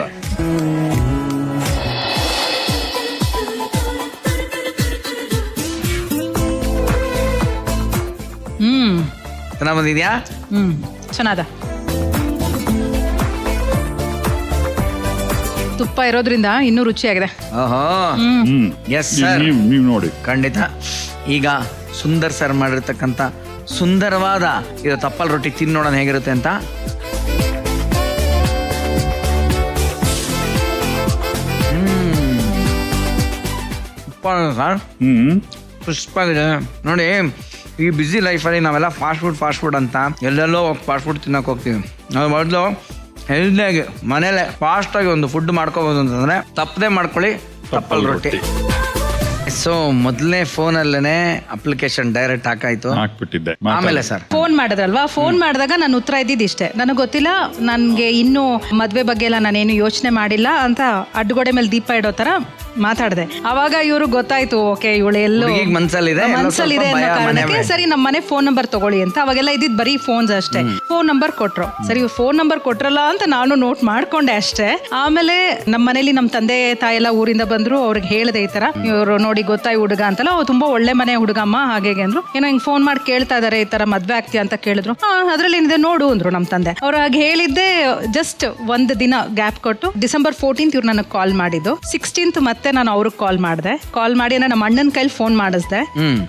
ಚೆನ್ನಾಗ್ ಬಂದಿದ್ಯಾ? ಚೆನ್ನಾದ. ತುಪ್ಪ ಇರೋದ್ರಿಂದ ಇನ್ನೂ ರುಚಿಯಾಗಿದೆ. ಓಹೋ, ಎಸ್ ಸರ್, ನೀವು ನೋಡಿ. ಖಂಡಿತ. ಈಗ ಸುಂದರ್ ಸರ್ ಮಾಡಿರ್ತಕ್ಕಂಥ ಸುಂದರವಾದ ಇದು ತಪ್ಪಲ್ ರೊಟ್ಟಿ ತಿನ್ನೋಣ ಹೇಗಿರುತ್ತೆ ಅಂತ. ಪುಷ್ಪಾಗಿದೆ ನೋಡಿ. ಈ ಬ್ಯುಸಿ ಲೈಫಲ್ಲಿ ನಾವೆಲ್ಲ ಫಾಸ್ಟ್ ಫುಡ್ ಅಂತ ಎಲ್ಲೆಲ್ಲೋ ಫಾಸ್ಟ್ ಫುಡ್ ತಿನ್ನಕ್ಕೆ ಹೋಗ್ತೀವಿ. ನಾವು ಮೊದಲು ಹೆಲ್ದಿಯಾಗಿ ಮನೇಲೆ ಫಾಸ್ಟಾಗಿ ಒಂದು ಫುಡ್ ಮಾಡ್ಕೋಬೋದು ಅಂತಂದ್ರೆ ತಪ್ಪದೆ ಮಾಡ್ಕೊಳ್ಳಿ ತಪ್ಪಲ್ ರೊಟ್ಟಿ. ಸೊ ಮೊದಲನೇ ಫೋನಲ್ಲೇ ಅಪ್ಲಿಕೇಶನ್ ಡೈರೆಕ್ಟ್ ಹಾಕ್ಬಿಟ್ಟಿದ್ದೆ. ಆಮೇಲೆ ಸರ್ ಫೋನ್ ಮಾಡಿದ್ರಲ್ವಾ, ಫೋನ್ ಮಾಡಿದಾಗ ನಾನು ಉತ್ತರ ಇದ್ದಿದ್ದು ಇಷ್ಟೇ: ನನಗೆ ಗೊತ್ತಿಲ್ಲ, ನನ್ಗೆ ಇನ್ನೂ ಮದ್ವೆ ಬಗ್ಗೆ ಎಲ್ಲ ನಾನೇನು ಯೋಚನೆ ಮಾಡಿಲ್ಲ ಅಂತ ಅಡ್ಗೋಡೆ ಮೇಲೆ ದೀಪ ಇಡೋ ತರ ಮಾತಾಡಿದೆ. ಅವಾಗ ಇವ್ರು ಗೊತ್ತಾಯ್ತು, ಓಕೆ ಇವಳು ಎಲ್ಲೋ ಮನ್ಸಲ್ಲಿದೆ ಅನ್ನೋ ಕಾರಣಕ್ಕೆ ಸರಿ ನಮ್ಮ ಮನೆ ಫೋನ್ ನಂಬರ್ ತಗೊಳ್ಳಿ ಅಂತ. ಅವಾಗೆಲ್ಲ ಇದ್ದಿದ್ ಬರೀ ಫೋನ್ಸ್ ಅಷ್ಟೇ. ಫೋನ್ ನಂಬರ್ ಕೊಟ್ರು. ಸರಿ ಫೋನ್ ನಂಬರ್ ಕೊಟ್ರಲ್ಲ ಅಂತ ನಾನು ನೋಟ್ ಮಾಡ್ಕೊಂಡೆ ಅಷ್ಟೇ. ಆಮೇಲೆ ನಮ್ಮ ಮನೇಲಿ ನಮ್ಮ ತಂದೆ ತಾಯಿ ಎಲ್ಲ ಊರಿಂದ ಬಂದ್ರು. ಅವ್ರಿಗೆ ಹೇಳಿದೆ ಈ ತರ, ಇವ್ರು ನೋಡಿ ಗೊತ್ತಾಯಿ ಹುಡುಗ ಅಂತಲ್ಲ, ಅವ್ರು ತುಂಬಾ ಒಳ್ಳೆ ಮನೆ ಹುಡುಗಮ್ಮ ಹಾಗೆ ಅಂದ್ರು. ಏನೋ ಹಿಂಗ್ ಫೋನ್ ಮಾಡಿ ಕೇಳ್ತಾ ಇದಾರೆ, ಈ ತರ ಮದ್ವೆ ಆಗ್ತೀಯ ಅಂತ ಕೇಳಿದ್ರು. ಅದ್ರಲ್ಲಿ ಏನಿದೆ ನೋಡು ಅಂದ್ರು ನಮ್ಮ ತಂದೆ. ಅವ್ರು ಹಾಗೆ ಹೇಳಿದ್ದೆ. ಜಸ್ಟ್ ಒಂದು ದಿನ ಗ್ಯಾಪ್ ಕೊಟ್ಟು December 14th ಇವ್ರು ನನಗೆ ಕಾಲ್ ಮಾಡಿದ್ದು. 16th ಮತ್ತೆ ನಾನು ಅವ್ರಿಗೆ ಕಾಲ್ ಮಾಡಿ ನಮ್ಮ ಅಣ್ಣನ ಕೈಲಿ ಫೋನ್ ಮಾಡಿಸ್ದೆ.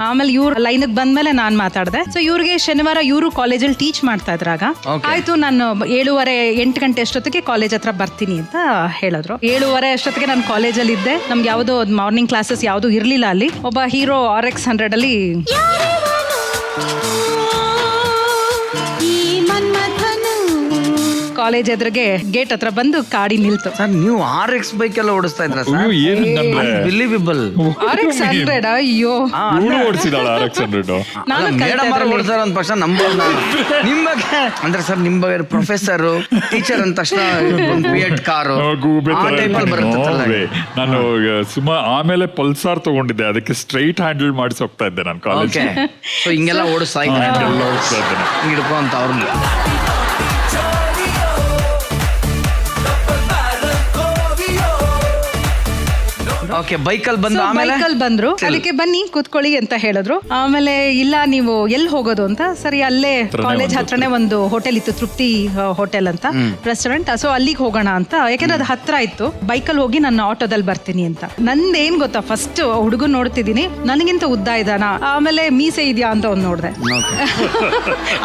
ಆಮೇಲೆ ಇವ್ರ ಲೈನ್ ಬಂದ್ಮೇಲೆ ನಾನ್ ಮಾತಾಡ್ದೆ. ಸೊ ಇವ್ರಿಗೆ ಶನಿವಾರ ಇವರು ಕಾಲೇಜಲ್ಲಿ ಟೀಚ್ ಮಾಡ್ತಾ ಇದ್ರಾಗ ಆಯ್ತು, ನಾನು 7:30-8 ಗಂಟೆ ಅಷ್ಟೊತ್ತಿಗೆ ಕಾಲೇಜ್ ಹತ್ರ ಬರ್ತೀನಿ ಅಂತ ಹೇಳಿದ್ರು. 7:30 ಅಷ್ಟೊತ್ತಿಗೆ ನಾನು ಕಾಲೇಜಲ್ಲಿ ಇದ್ದೆ. ನಮ್ಗೆ ಯಾವುದೋ ಮಾರ್ನಿಂಗ್ ಕ್ಲಾಸಸ್ ಯಾವ್ದು ಇರ್ಲಿಲ್ಲ ಅಲ್ಲಿ. ಒಬ್ಬ ಹೀರೋ RX 100 ಅಲ್ಲಿ ಕಾಲೇಜ್ ಎದುರಿಗೆ ಗೇಟ್ ಹತ್ರ ಬಂದು ಕಾಡಿ ನಿಲ್ತು. ಸರ್ ನೀವು RX ಬೈಕ್ ಎಲ್ಲ ಓಡಿಸ್ತಾ ಇದ್ರ ಸರ್? ಅನ್ಬಿಲೀವಬಲ್. RX 100 ಅಯ್ಯೋ ಓಡಿಸಿದಾಳ RX 100. ಮೇಡಮ್ ಓಡಿಸ್ತಾರ ಅಂದ ಪಕ್ಷ ನಂಬೋದು ನಾನು. ನಿಮ್ ಬಗ್ಗೆ ಅಂದ್ರೆ ಸರ್ ನಿಮ್ ಬಗ್ಗೆ ಪ್ರೊಫೆಸರ್ ಟೀಚರ್ ಅಂದ ತಕ್ಷಣ B.Ed ಕಾರು ಆ ಟೈಪಲ್ಲಿ ಬರುತ್ತೆ. ನಾನು ಆಮೇಲೆ ಪಲ್ಸಾರ್ ತಗೊಂಡಿದ್ದೆ, ಅದಕ್ಕೆ ಸ್ಟ್ರೈಟ್ ಹ್ಯಾಂಡಲ್ ಮಾಡಿಸಿ ಹೋಗ್ತಾ ಇದ್ದೆ ನಾನು ಕಾಲೇಜ್. ಸೊ ಹಿಂಗೆಲ್ಲ ಓಡಿಸ್ತಾ ಇದ್ದಾರೆ ಹಿಡ್ಕೊ ಅಂತ ಅವ್ರಿಗೆ. ಓಕೆ, ಬೈಕಲ್ ಬಂದ್ರು. ಅದಕ್ಕೆ ಬನ್ನಿ ಕೂತ್ಕೊಳ್ಳಿ ಅಂತ ಹೇಳಿದ್ರು. ಆಮೇಲೆ ಇಲ್ಲ ನೀವು ಎಲ್ಲಿ ಹೋಗೋದು ಅಂತ. ಸರಿ ಅಲ್ಲೇ ಕಾಲೇಜ್ ಹತ್ರನೇ ಒಂದು ಹೋಟೆಲ್ ಇತ್ತು, ತೃಪ್ತಿ ಹೋಟೆಲ್ ಅಂತ ರೆಸ್ಟೋರೆಂಟ್. ಸೊ ಅಲ್ಲಿಗೆ ಹೋಗೋಣ ಅಂತ, ಯಾಕಂದ್ರೆ ಅದು ಹತ್ರ ಇತ್ತು. ಬೈಕಲ್ಲಿ ಹೋಗಿ ನನ್ನ ಆಟೋದಲ್ಲಿ ಬರ್ತೀನಿ ಅಂತ. ನಂದೇನ್ ಗೊತ್ತಾ, ಫಸ್ಟ್ ಹುಡುಗನ್ ನೋಡ್ತಿದೀನಿ, ನನಗಿಂತ ಉದ್ದ ಇದ್ದಾನ, ಆಮೇಲೆ ಮೀಸೆ ಇದೆಯಾ ಅಂತ ಒಂದ್ ನೋಡ್ದೆ.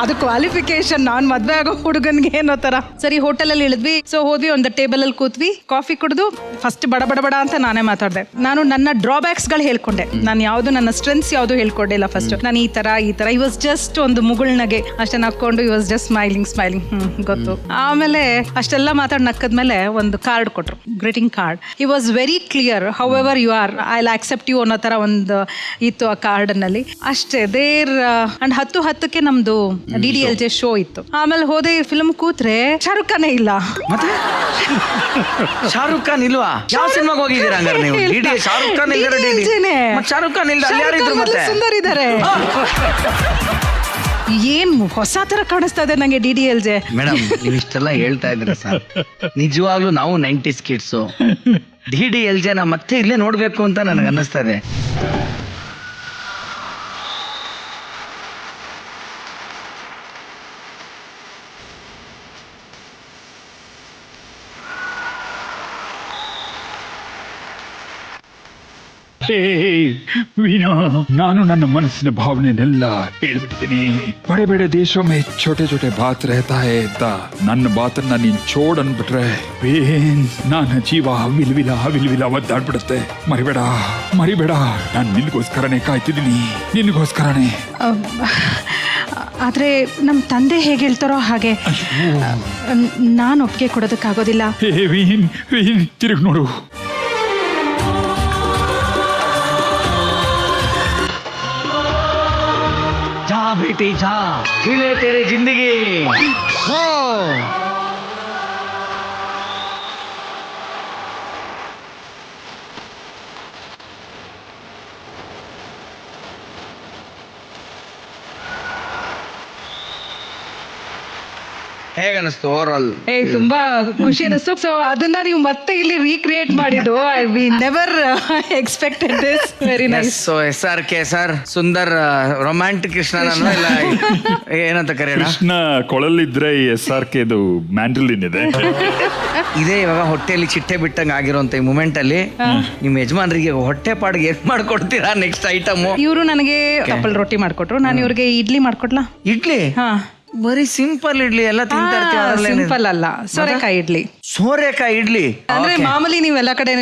ಅದು ಕ್ವಾಲಿಫಿಕೇಶನ್. ನಾನ್ ಮದ್ವೆ ಆಗೋ ಹುಡುಗನ್ಗೆ ಏನೋ ತರ. ಸರಿ ಹೋಟೆಲ್ ಅಲ್ಲಿ ಇಳಿದ್ವಿ. ಸೊ ಹೋದ್ವಿ, ಒಂದು ಟೇಬಲ್ ಅಲ್ಲಿ ಕೂತ್ವಿ, ಕಾಫಿ ಕುಡಿದು ಫಸ್ಟ್ ಬಡ ಬಡ ಬಡ ಅಂತ ನಾನೇ ಮಾತಾಡ್ದೆ. ನಾನು ನನ್ನ ಡ್ರಾಬ್ಯಾಕ್ಸ್ ಗಳು ಹೇಳ್ಕೊಂಡೆ. ನಾನು ಯಾವ್ದು ನನ್ನ ಸ್ಟ್ರೆಂತ್ಸ್ ಯಾವ್ದು ಹೇಳ್ಕೊಂಡಿಲ್ಲ. ಫಸ್ಟ್ ನಾನು ಈ ತರ ಈ ವಾಸ್ ಜಸ್ಟ್ ಒಂದು ಮುಗುಳ್ನಗೆ ಅಷ್ಟೇ ನಕ್ಕೊಂಡು, ಈ ವಾಸ್ ಜಸ್ಟ್ ಸ್ಮೈಲಿಂಗ್ ಗೊತ್ತು. ಆಮೇಲೆ ಅಷ್ಟೆಲ್ಲ ಮಾತಾಡಿ ನಕ್ಕದ್ಮೇಲೆ ಒಂದು ಕಾರ್ಡ್ ಕೊಟ್ರು, greeting card. He was very clear, however you are I will accept you ಅನ್ನೋ ತರ ಒಂದು ಇತ್ತು ಆ ಕಾರ್ಡ್ ನಲ್ಲಿ ಅಷ್ಟೇ. ದೇರ್ ಅಂಡ್ 10:10ಕ್ಕೆ ನಮ್ದು DDLJ ಶೋ ಇತ್ತು. ಆಮೇಲೆ ಹೋದೆ ಫಿಲ್ಮ್ ಕೂತ್ರೆ ಶಾರುಖ್ ಖಾನೇ ಇಲ್ಲ. ಮತ್ತೆ ಶಾರುಖ್ ಖಾನ್ ಇಲ್ವಾ? ಯಾವ ಸಿನಿಮಾಗೆ ಹೋಗಿದ್ದೀರಾ ಹಂಗಾರೆ ನೀವು? ಡಿಡಿ ಶಾರುಖ್ ಖಾನ್ ಇದ್ದಾರೆ ಡಿಡಿ ಶಾರುಖ್ ಖಾನ್ ಇಲ್ಲ ಅಲ್ಲಿ ಯಾರಿದ್ರು ಮತ್ತೆ ಸುಂದರ್ ಇದ್ದಾರೆ. ಏನ್ ಹೊಸ ತರ ಕಾಣಿಸ್ತಾ ಇದೆ ನಂಗೆ DDLJ. ಮೇಡಮ್ ನೀವು ಇಷ್ಟೆಲ್ಲ ಹೇಳ್ತಾ ಇದ್ರಿ ಸರ್, ನಿಜವಾಗ್ಲೂ ನಾವು 90s ಕಿಡ್ಸು. DDLJ ನ ಮತ್ತೆ ಇಲ್ಲೇ ನೋಡ್ಬೇಕು ಅಂತ ನನಗೆ ಅನ್ನಿಸ್ತಾ ಇದೆ. ವೀಣಾ, ನಾನು ನನ್ನ ಮನಸ್ಸಿನ ಭಾವನೆನೆಲ್ಲ ಹೇಳ್ಬಿಡ್ತೀನಿ. ಬड़े बड़े देशों में छोटे छोटे बात रहता है ಅಂತ ನನ್ನ ಬಾತನ್ನ ನೀನ್ ಚೋಡ್ ಅನ್ಬಿಟ್ರೆ ನನ್ನ ಜೀವ ವಿಲ್ವಿಲ ಒದ್ದಾಡ್ಬಿಡುತ್ತೆ. ಮರಿಬೇಡ, ನಾನು ನಿನ್ಗೋಸ್ಕರನೇ ಕಾಯ್ತಿದ್ದೀನಿ, ನಿನ್ಗೋಸ್ಕರನೇ. ಆದ್ರೆ ನಮ್ ತಂದೆ ಹೇಗೆ ಹೇಳ್ತಾರೋ ಹಾಗೆ ನಾನು ಒಪ್ಪಿಗೆ ಕೊಡೋದಕ್ಕಾಗೋದಿಲ್ಲ. ವೀನ್ ತಿರುಗಿ ನೋಡು. जा बेटी जा, खिले तेरी जिंदगी. ಹೇಗನ್ನಿಸ್ತು ಓವರ್ ಆಲ್? ತುಂಬಾ ಖುಷಿ ಅನಿಸ್ತು. ಸೊ ಅದನ್ನ ನೀವು ಮತ್ತೆ ಇಲ್ಲಿ ರೀಕ್ರಿಯೇಟ್ ಮಾಡಿದ್ದು, we never expected this. Very nice. So SRK sir, Sundar romantic Krishna ಇಲ್ಲ ಏನಂತ ಕರೆಯೋಣ? ಕೃಷ್ಣ ಕೊಳಲಿದ್ರೆ SRK ಮ್ಯಾಂಡಲಿನ್ ಇದೆ. ಇದೇ ಇವಾಗ ಹೊಟ್ಟೆಯಲ್ಲಿ ಚಿಟ್ಟೆ ಬಿಟ್ಟಂಗ ಆಗಿರುವಂತ ಈ ಮೂಮೆಂಟ್ ಅಲ್ಲಿ ನಿಮ್ ಯಜಮಾನ್ರಿಗೆ ಹೊಟ್ಟೆ ಪಾಡಿಗೆ ಏನ್ ಮಾಡ್ಕೊಡ್ತೀರಾ ನೆಕ್ಸ್ಟ್ ಐಟಮ್? ಇವರು ನನಗೆ ಕಪಲ್ ರೊಟ್ಟಿ ಮಾಡ್ಕೊಟ್ರು, ನಾನು ಇವ್ರಿಗೆ ಇಡ್ಲಿ ಮಾಡ್ಕೊಡ್ಲಾ? ಇಡ್ಲಿ? ಹಾ, ಬರೀ ಸಿಂಪಲ್ ಇಡ್ಲಿ ಎಲ್ಲ ತಿಂತಾ ಇರ್ತೀವಿ. ಸಿಂಪಲ್ ಅಲ್ಲ, ಸೋರೆಕಾಯಿ ಇಡ್ಲಿ. ಸೋರೆಕಾಯಿ ಇಡ್ಲಿ ಅಂದ್ರೆ ಮಾಮೂಲಿ ನೀವು ಎಲ್ಲ ಕಡೆ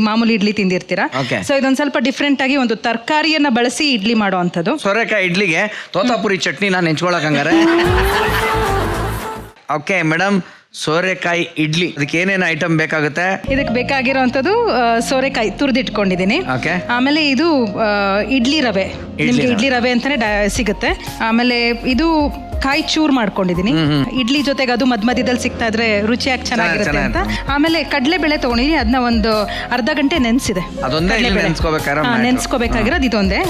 ಮಾಮೂಲಿ ಇಡ್ಲಿ ತಿಂದಿರ್ತೀರಾ. ಸೊ ಇದೊಂದ್ ಸ್ವಲ್ಪ ಡಿಫ್ರೆಂಟ್ ಆಗಿ ಒಂದು ತರಕಾರಿಯನ್ನ ಬಳಸಿ ಇಡ್ಲಿ ಮಾಡುವಂಥದ್ದು. ಸೋರೆಕಾಯಿ ಇಡ್ಲಿಗೆ ತೋತಾಪುರಿ ಚಟ್ನಿ ನಾನು ನೆಂಚ್ಕೊಳಕ್ ಹಂಗಾರೆ. ಓಕೆ ಮೇಡಮ್, ಸೋರೆಕಾಯಿ ಇಡ್ಲಿ ಅದಕ್ಕೆ ಏನೇನು ಐಟಮ್ ಬೇಕಾಗುತ್ತೆ? ಇದಕ್ಕೆ ಬೇಕಾಗಿರೋಂಥದ್ದು ಸೋರೆಕಾಯಿ ತುರಿದಿಟ್ಕೊಂಡಿದ್ದೀನಿ. ಓಕೆ. ಆಮೇಲೆ ಇದು ಇಡ್ಲಿ ರವೆ, ನಿಮ್ಗೆ ಇಡ್ಲಿ ರವೆ ಅಂತಾನೆ ಸಿಗುತ್ತೆ. ಆಮೇಲೆ ಇದು ಕಾಯಿ ಚೂರ್ ಮಾಡ್ಕೊಂಡಿದೀನಿ. ಇಡ್ಲಿ ಜೊತೆಗೆ ಅದು ಮಧ್ಯದಲ್ಲಿ ಸಿಗ್ತಾ ಇದ್ರೆ ರುಚಿಯಾಗಿ ಚೆನ್ನಾಗಿರುತ್ತೆ ಅಂತ. ಆಮೇಲೆ ಕಡಲೆಬೇಳೆ ತಗೊಂಡಿದ್ದೀನಿ, ಅದನ್ನ ಒಂದು ಅರ್ಧ ಗಂಟೆ ನೆನೆಸಿದೆ. ನೆನ್ಸ್ಕೋಬೇಕಾಗಿರೋದು ಇದೊಂದೇ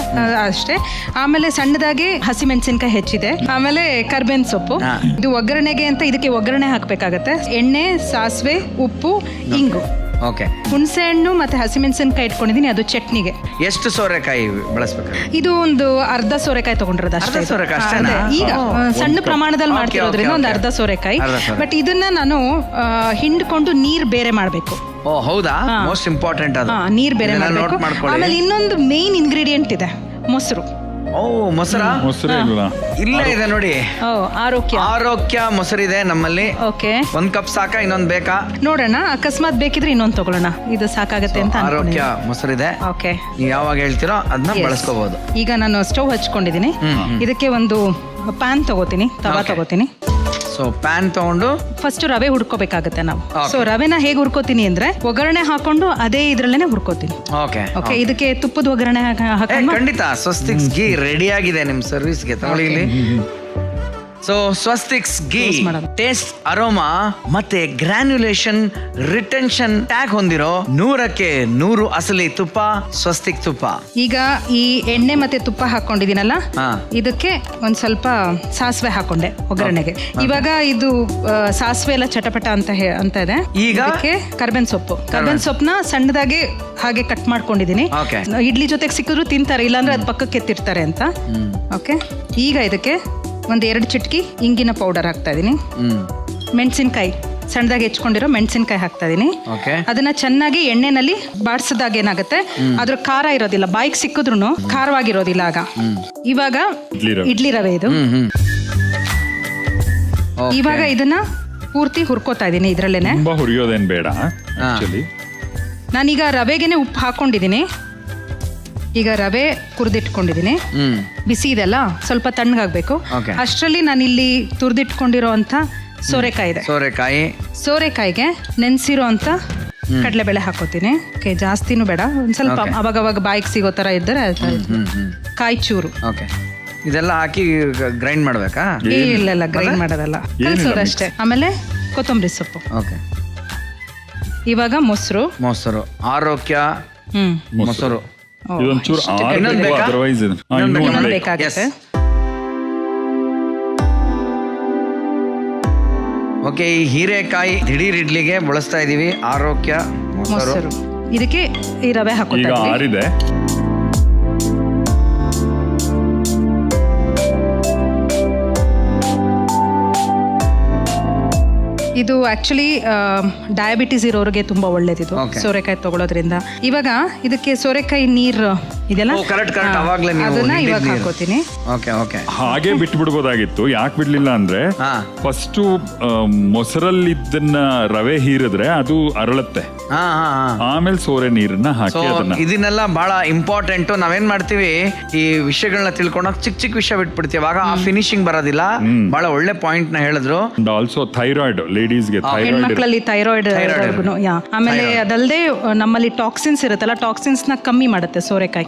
ಅಷ್ಟೇ. ಆಮೇಲೆ ಸಣ್ಣದಾಗಿ ಹಸಿಮೆಣಸಿನ್ಕಾಯಿ ಹೆಚ್ಚಿದೆ. ಆಮೇಲೆ ಕರ್ಬೇವಿನ ಸೊಪ್ಪು. ಇದು ಒಗ್ಗರಣೆಗೆ ಅಂತ ಇದಕ್ಕೆ ಒಗ್ಗರಣೆ ಹಾಕ್ಬೇಕಾಗತ್ತೆ. ಎಣ್ಣೆ, ಸಾಸಿವೆ, ಉಪ್ಪು, ಇಂಗು, ಓಕೆ, ಹುಣಸೆ ಹಣ್ಣು ಮತ್ತೆ ಹಸಿಮೆಣಸಿನಕಾಯಿ ಇಟ್ಕೊಂಡಿದ್ದೀನಿ, ಅದು ಚಟ್ನಿಗೆ. ಎಷ್ಟು ಸೋರೆಕಾಯಿ ಬಳಸಬೇಕು? ಇದು ಒಂದು ಅರ್ಧ ಸೋರೆಕಾಯಿ ತಗೊಂಡಿರೋದು ಅಷ್ಟೇ. ಈಗ ಸಣ್ಣ ಪ್ರಮಾಣದಲ್ಲಿ ಮಾಡ್ತಿರೋದ್ರಿಂದ ಒಂದು ಅರ್ಧ ಸೋರೆಕಾಯಿ. ಬಟ್ ಇದನ್ನ ನಾನು ಹಿಂಡ್ಕೊಂಡು ನೀರ್ ಬೇರೆ ಮಾಡ್ಬೇಕು. ಓ ಹೌದಾ? ಮೋಸ್ಟ್ ಇಂಪಾರ್ಟೆಂಟ್ ಅದು. ನೀರ್ ಬೇರೆ ಮಾಡ್ಬೇಕು. ಆಮೇಲೆ ಇನ್ನೊಂದು ಮೇನ್ ಇಂಗ್ರೀಡಿಯೆಂಟ್ ಇದೆ, ಮೊಸರು. ಓ ಮೊಸರಾ? ಇಲ್ಲ ಇದೆ ನೋಡಿ, ಆರೋಗ್ಯ ಮೊಸರಿದೆ ನಮ್ಮಲ್ಲಿ. ಓಕೆ, 1 ಕಪ್ ಸಾಕಾ? ಇನ್ನೊಂದು ಬೇಕಾ ನೋಡೋಣ, ಅಕಸ್ಮಾತ್ ಬೇಕಿದ್ರೆ ಇನ್ನೊಂದು ತಗೊಳ್ಳೋಣ. ಇದು ಸಾಕಾಗತ್ತೆ ಅಂತ. ಆರೋಗ್ಯ ಮೊಸರಿದೆ. ಓಕೆ, ನೀವು ಯಾವಾಗ ಹೇಳ್ತೀರೋ ಅದನ್ನ ಬಳಸ್ಕೋಬಹುದು. ಈಗ ನಾನು ಸ್ಟವ್ ಹಚ್ಕೊಂಡಿದ್ದೀನಿ. ಇದಕ್ಕೆ ಒಂದು ಪ್ಯಾನ್ ತಗೋತೀನಿ, ತವಾ ತಗೋತೀನಿ. ಸೊ ಪ್ಯಾನ್ ತಗೊಂಡು ಫಸ್ಟ್ ರವೆ ಹುರ್ಕೋಬೇಕಾಗತ್ತೆ ನಾವು. ಸೊ ರವೆನ ಹೇಗೆ ಹುರ್ಕೋತೀನಿ ಅಂದ್ರೆ ಒಗ್ಗರಣೆ ಹಾಕೊಂಡು ಅದೇ ಇದ್ರಲ್ಲೇನೆ ಹುರ್ಕೋತೀನಿ. ಓಕೆ ಓಕೆ, ಇದಕ್ಕೆ ತುಪ್ಪದ ಒಗ್ಗರಣೆ ಹಾಕೊಂಡು. ಖಂಡಿತ ಸ್ವಸ್ತಿಕ್ಸ್ ಗೀ ರೆಡಿ ಆಗಿದೆ ನಿಮ್ ಸರ್ವಿಸ್ಗೆ, ತಗೊಳ್ಳಿ ಇಲ್ಲಿ. ಸೊ ಸ್ವಸ್ತಿಕ್ಸ್ ಗೀ ಟೇಸ್ಟ್, ಅರೋಮಾ ಮತ್ತೆ ಗ್ರಾನ್ಯುಲೇಷನ್ ರಿಟೆನ್ಷನ್ ಟ್ಯಾಗ್ ಹೊಂದಿರೋ 100ಕ್ಕೆ 100 ಅಸಲಿ ತುಪ್ಪ, ಸ್ವಸ್ತಿಕ್ ತುಪ್ಪ. ಈಗ ಈ ಎಣ್ಣೆ ಮತ್ತೆ ತುಪ್ಪ ಹಾಕೊಂಡಿದೀನಲ್ಲ, ಇದಕ್ಕೆ ಒಂದ್ ಸ್ವಲ್ಪ ಸಾಸಿವೆ ಹಾಕೊಂಡೆ ಒಗ್ಗರಣೆಗೆ. ಇವಾಗ ಇದು ಸಾಸಿವೆ ಎಲ್ಲ ಚಟಪಟ ಅಂತ ಇದೆ. ಈಗ ಕರ್ಬೇವಿನ ಸೊಪ್ಪನ್ನ ಸಣ್ಣದಾಗಿ ಹಾಗೆ ಕಟ್ ಮಾಡ್ಕೊಂಡಿದೀನಿ. ಇಡ್ಲಿ ಜೊತೆಗೆ ಸಿಕ್ಕಿದ್ರು ತಿಂತಾರೆ, ಇಲ್ಲಾಂದ್ರೆ ಅದ್ ಪಕ್ಕಕ್ಕೆ ಎತ್ತಿರ್ತಾರೆ ಅಂತ. ಓಕೆ, ಈಗ ಇದಕ್ಕೆ ಒಂದು 2 ಚಿಟಕಿ ಇಂಗಿನ ಪೌಡರ್ ಹಾಕ್ತಾ ಇದೀನಿ. ಮೆಣಸಿನ್ಕಾಯಿ ಸಣ್ಣದಾಗಿ ಹೆಚ್ಕೊಂಡಿರೋ ಮೆಣಸಿನ್ಕಾಯಿ ಹಾಕ್ತಾ ಇದೀನಿ. ಅದನ್ನ ಚೆನ್ನಾಗಿ ಎಣ್ಣೆನಲ್ಲಿ ಬಾಡಿಸಿದಾಗ ಏನಾಗುತ್ತೆ, ಅದ್ರ ಖಾರ ಇರೋದಿಲ್ಲ, ಬಾಯಿಗೆ ಸಿಕ್ಕಿದ್ರು ಖಾರವಾಗಿರೋದಿಲ್ಲ ಆಗ. ಇವಾಗ ಇಡ್ಲಿ ರವೆ ಇದು. ಇವಾಗ ಇದನ್ನ ಪೂರ್ತಿ ಹುರ್ಕೋತಾ ಇದೀನಿ ಇದ್ರಲ್ಲೇನೆ. ಹುರಿಯೋದೇನ್ ಬೇಡ. ನಾನೀಗ ರವೆಗೆನೆ ಉಪ್ಪು ಹಾಕೊಂಡಿದೀನಿ. ಈಗ ರವೆ ಕುರ್ದಿಟ್ಕೊಂಡಿದ್ದೀನಿ, ಬಿಸಿ ಇದೆಲ್ಲ, ಸ್ವಲ್ಪ ತಣ್ಣಗಾಗ್ಬೇಕು. ಅಷ್ಟರಲ್ಲಿ ನಾನು ಇಲ್ಲಿ ತುರ್ದಿಟ್ಕೊಂಡಿರೋ ಅಂತ ಸೋರೆಕಾಯಿ ಇದೆ. ಸೋರೆಕಾಯಿಗೆ ನೆನ್ಸಿರೋ ಅಂತ ಕಡಲೆಬೇಳೆ ಹಾಕೋತೀನಿ. ಜಾಸ್ತಿನೂ ಬೇಡ, ಒಂದ್ ಸ್ವಲ್ಪ ಅವಾಗವಾಗ ಬಾಯಿಗೆ ಸಿಗೋ ತರ ಇದ್ದರೆ. ಕಾಯಿ ಚೂರು ಇದೆಲ್ಲ ಹಾಕಿ ಗ್ರೈಂಡ್ ಮಾಡ್ಬೇಕಾ? ಇಲ್ಲ, ಗ್ರೈಂಡ್ ಮಾಡೋದಲ್ಲ, ಕಲ್ಸೋದಷ್ಟೇ. ಆಮೇಲೆ ಕೊತ್ತಂಬರಿ ಸೊಪ್ಪು. ಇವಾಗ ಮೊಸರು, ಆರೋಗ್ಯ ಮೊಸರು. ಇದೊಂಚೂರು ಇನ್ನೊಂದ್ ಬೇಕಾ? ಅದರ್ವೈಸ್ ಇನ್ನೊಂದು ಬೇಕಾಗುತ್ತೆ. ಓಕೆ, ಈ ಹೀರೆಕಾಯಿ ದಿಢೀರ್ ಇಡ್ಲಿಗೆ ಬಳಸ್ತಾ ಇದೀವಿ. ಆರೋಗ್ಯ ಮೊಸರು. ಮೊಸರು. ಇದಕ್ಕೆ ಈ ರವೆ ಈಗ ಹಾಕೋತಾ ಇದ್ವಿ. ಆರಿದೆ. ಇದು ಆಕ್ಚುಲಿ ಡಯಾಬಿಟಿಸ್ ಇರೋರಿಗೆ ತುಂಬಾ ಒಳ್ಳೇದಿದು Okay. ಸೋರೆಕಾಯಿ ತಗೊಳ್ಳೋದ್ರಿಂದ. ಇವಾಗ ಇದಕ್ಕೆ ಸೋರೆಕಾಯಿ ನೀರು ಇದೆಲ್ಲ ಕರೆಕ್ಟ್ ಅವಾಗ್ಲೇ ನೀವು ಅದನ್ನ ಹಿಂಡಿದ್ ಇವಾಗ ನೀರು. ಹಾಕೋತೀನಿ. ಓಕೆ ಹಾಗೆ ಬಿಟ್ಬಿಡ್ಬೋದಾಗಿತ್ತು. ಯಾಕೆ ಬಿಡ್ಲಿಲ್ಲ ಅಂದ್ರೆ ಹಾ. ಫಸ್ಟ್ ಮೊಸರಲ್ಲಿ ಇದನ್ನ ರವೆ ಹೀರಿದ್ರೆ ಅದು ಅರಳುತ್ತೆ. ಹಾ. ಆಮೇಲೆ ಸೋರೆ ನೀರನ್ನ ಸೊ ಹಾಕಿ ಅದನ್ನ ಇದನ್ನೆಲ್ಲ ಬಹಳ ಇಂಪಾರ್ಟೆಂಟ್. ನಾವೇನ್ ಮಾಡ್ತೀವಿ, ಈ ವಿಷಯಗಳನ್ನ ತಿಳ್ಕೊಂಡಾಗ ಚಿಕ್ಕ ವಿಷಯ ಬಿಟ್ಬಿಡ್ತೀವಿ, ಆಗ ಆ ಫಿನಿಶಿಂಗ್ ಬರೋದಿಲ್ಲ. ಬಹಳ ಒಳ್ಳೆ ಪಾಯಿಂಟ್ ನ ಹೇಳಿದ್ರು. ಆಲ್ಸೋ ಥೈರಾಯ್ಡ್ ಲೇಡೀಸ್ಗೆ ಥೈರಾಯ್ಡ್ ಹೆಣ್ಮಕ್ಳಲ್ಲಿ ಥೈರಾಯ್ಡ್ ಆಮೇಲೆ ಅದಲ್ಲದೆ ನಮ್ಮಲ್ಲಿ ಟಾಕ್ಸಿನ್ಸ್ ಇರುತ್ತಲ್ಲ, ಟಾಕ್ಸಿನ್ಸ್ ನ ಕಮ್ಮಿ ಮಾಡುತ್ತೆ ಸೋರೆಕಾಯಿ.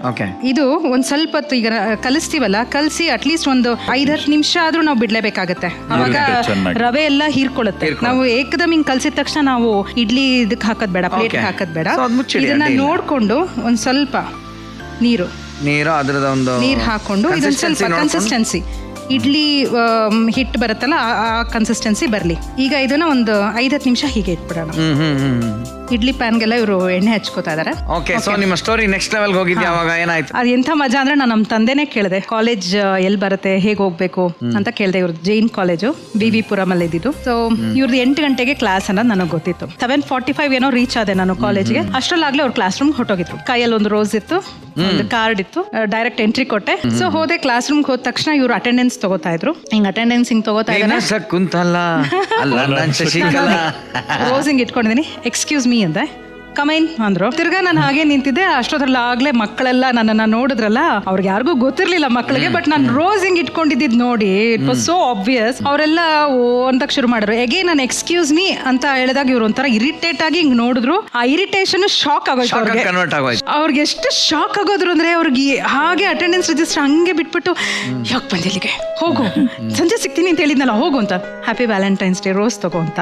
ಓಕೆ ಇದು ಒಂದ್ ಸ್ವಲ್ಪ ಹೊತ್ತು ಈಗ ಕಲಿಸ್ತೀವಲ್ಲ, ಕಲಸಿ ಅಟ್ಲೀಸ್ಟ್ ಒಂದು 5-10 ನಿಮಿಷ ಆದ್ರೂ ನಾವು ಬಿಡ್ಲೇಬೇಕಾಗತ್ತೆ. ಅವಾಗ ಚೆನ್ನಾಗಿ. ರವೆ ಎಲ್ಲ ಹೀರ್ಕೊಳ್ಳುತ್ತೆ. ನಾವು ಏಕದಮ್ ಹಿಂಗ್ ಕಲ್ಸಿದ ತಕ್ಷಣ ನಾವು ಇಡ್ಲಿ ಇದಕ್ಕೆ ಹಾಕೋದ್ ಬೇಡ, ಪ್ಲೇಟ್ Okay. ಹಾಕೋದ್ ಬೇಡ. So, ಅದ್ ಮುಚ್ಚಿಡಿ, ಇದನ್ನ ಅಡ್ಡಿ ಇಲ್ಲ. ನೋಡ್ಕೊಂಡು ಒಂದ್ ಸ್ವಲ್ಪ ನೀರು ಅದ್ರದ ಒಂದು ನೀರ್ ಹಾಕೊಂಡು ಇದೊಂದ್ ಸ್ವಲ್ಪ ಕನ್ಸಿಸ್ಟೆನ್ಸಿ ಇಡ್ಲಿ ಹಿಟ್ಟು ಬರುತ್ತಲ್ಲ ಆ ಕನ್ಸಿಸ್ಟೆನ್ಸಿ ಬರ್ಲಿ. ಈಗ ಇದನ್ನ ಒಂದು 5-10 ನಿಮಿಷ ಹೀಗೆ ಇಟ್ಬಿಡೋಣ. ಇಡ್ಲಿ ಪ್ಯಾನ್ಗೆಲ್ಲ ಇವರು ಎಣ್ಣೆ ಹಚ್ಕೋತಾ ಇದಾರೆ. ಓಕೆ, ಸೊ ನಿಮ್ಮ ಸ್ಟೋರಿ ನೆಕ್ಸ್ಟ್ ಲೆವೆಲ್ ಹೋಗಿದ್ಯಾ? ಅವಾಗ ಏನಾಯ್ತು? ಅದ್ ಎಂಥ ಮಜಾ ಅಂದ್ರೆ ನಾನು ನಮ್ಮ ತಂದೆನೇ ಕೇಳಿದೆ, ಕಾಲೇಜ್ ಎಲ್ಲಿ ಬರುತ್ತೆ, ಹೇಗೆ ಹೋಗ್ಬೇಕು ಅಂತ ಕೇಳಿದೆ. ಇವ್ರದ್ದು ಜೈನ್ ಕಾಲೇಜು BV ಪುರಂ ಅಲ್ಲಿ ಇದ್ದಿದ್ದು. ಸೊ ಇವ್ರದ್ದು 8 ಗಂಟೆಗೆ ಕ್ಲಾಸ್ ಅನ್ನೋದು ನನಗೆ ಗೊತ್ತಿತ್ತು. 7:45 ಏನೋ ರೀಚ್ ಆದೆ ನಾನು ಕಾಲೇಜ್ಗೆ. ಅಷ್ಟರಲ್ಲಾಗ್ಲೇ ಅವ್ರ ಕ್ಲಾಸ್ ರೂಮ್ ಹೊಟ್ಟೋಗಿದ್ರು. ಕೈಯಲ್ಲಿ ಒಂದು ರೋಸ್ ಇತ್ತು, ಒಂದು ಕಾರ್ಡ್ ಇತ್ತು, ಡೈರೆಕ್ಟ್ ಎಂಟ್ರಿ ಕೊಟ್ಟೆ. ಸೊ ಹೋದೆ ಕ್ಲಾಸ್ ರೂಮ್ ಹೋದ ತಕ್ಷಣ ಇವ್ರು ಅಟೆಂಡೆನ್ಸ್ ತಗೋತಾ ಇದ್ರು. ಹಿಂಗ್ ಅಟೆಂಡೆನ್ಸ್ ಹಿಂಗ್ ತಗೋತಾ ಇದ್ದಾರೆ. ಕುಂತಲ್ಲ ಅಲ್ಲ ನಾನ್ ಶಶಿಕಲಾ ರೋಸ್ ಹಿಂಗ್ ಇಟ್ಕೊಂಡಿದೀನಿ. ಎಕ್ಸ್ಕ್ಯೂಸ್ ಮೀ ಅಂದೆ. ಕಮೈನ್ ಅಂದ್ರು. ತಿರ್ಗಾ ನಾನು ಹಾಗೆ ನಿಂತಿದ್ದೆ. ಅಷ್ಟೊದ್ರಲ್ಲಿ ಆಗ್ಲೇ ಮಕ್ಕಳೆಲ್ಲ ನನ್ನನ್ನ ನೋಡಿದ್ರಲ್ಲ, ಅವ್ರಿಗೆ ಯಾರಿಗೂ ಗೊತ್ತಿರ್ಲಿಲ್ಲ ಮಕ್ಕಳಿಗೆ. ಬಟ್ ನಾನು ರೋಸ್ ಹಿಂಗ್ ಇಟ್ಕೊಂಡಿದ್ದಿದ್ ನೋಡಿ ಇಟ್ ವಾಸ್ ಸೋ ಆಬ್ವಿಯಸ್. ಅವರೆಲ್ಲ ಓ ಅಂತ ಶುರು ಮಾಡಿದ್ರು. ಎಗೇನ್ ನಾನು ಎಕ್ಸ್ಕ್ಯೂಸ್ ಮೀ ಅಂತ ಹೇಳಿದಾಗ ಇವ್ರು ಒಂಥರ ಇರಿಟೇಟ್ ಆಗಿ ಹಿಂಗ್ ನೋಡಿದ್ರು. ಆ ಇರಿಟೇಷನ್ ಶಾಕ್ ಆಗೋಯ್ತು ಅವ್ರಿಗೆ. ಕನ್ವರ್ಟ್ ಆಗೋಯ್ತು. ಅವ್ರಿಗೆ ಎಷ್ಟು ಶಾಕ್ ಆಗೋದ್ರು ಅಂದ್ರೆ, ಅವ್ರಿಗೆ ಹಾಗೆ ಅಟೆಂಡೆನ್ಸ್ ರಿಜಿಸ್ಟರ್ ಹಂಗೆ ಬಿಟ್ಬಿಟ್ಟು, ಯಾಕೆ ಬಂದೆ ಇಲ್ಲಿಗೆ, ಹೋಗು, ಸಂಜೆ ಸಿಗ್ತೀನಿ ಅಂತ ಹೇಳಿದ್ನಲ್ಲ, ಹೋಗು ಅಂತ, ಹ್ಯಾಪಿ ವ್ಯಾಲೆಂಟೈನ್ಸ್ ಡೇ, ರೋಸ್ ತಗೋ ಅಂತ.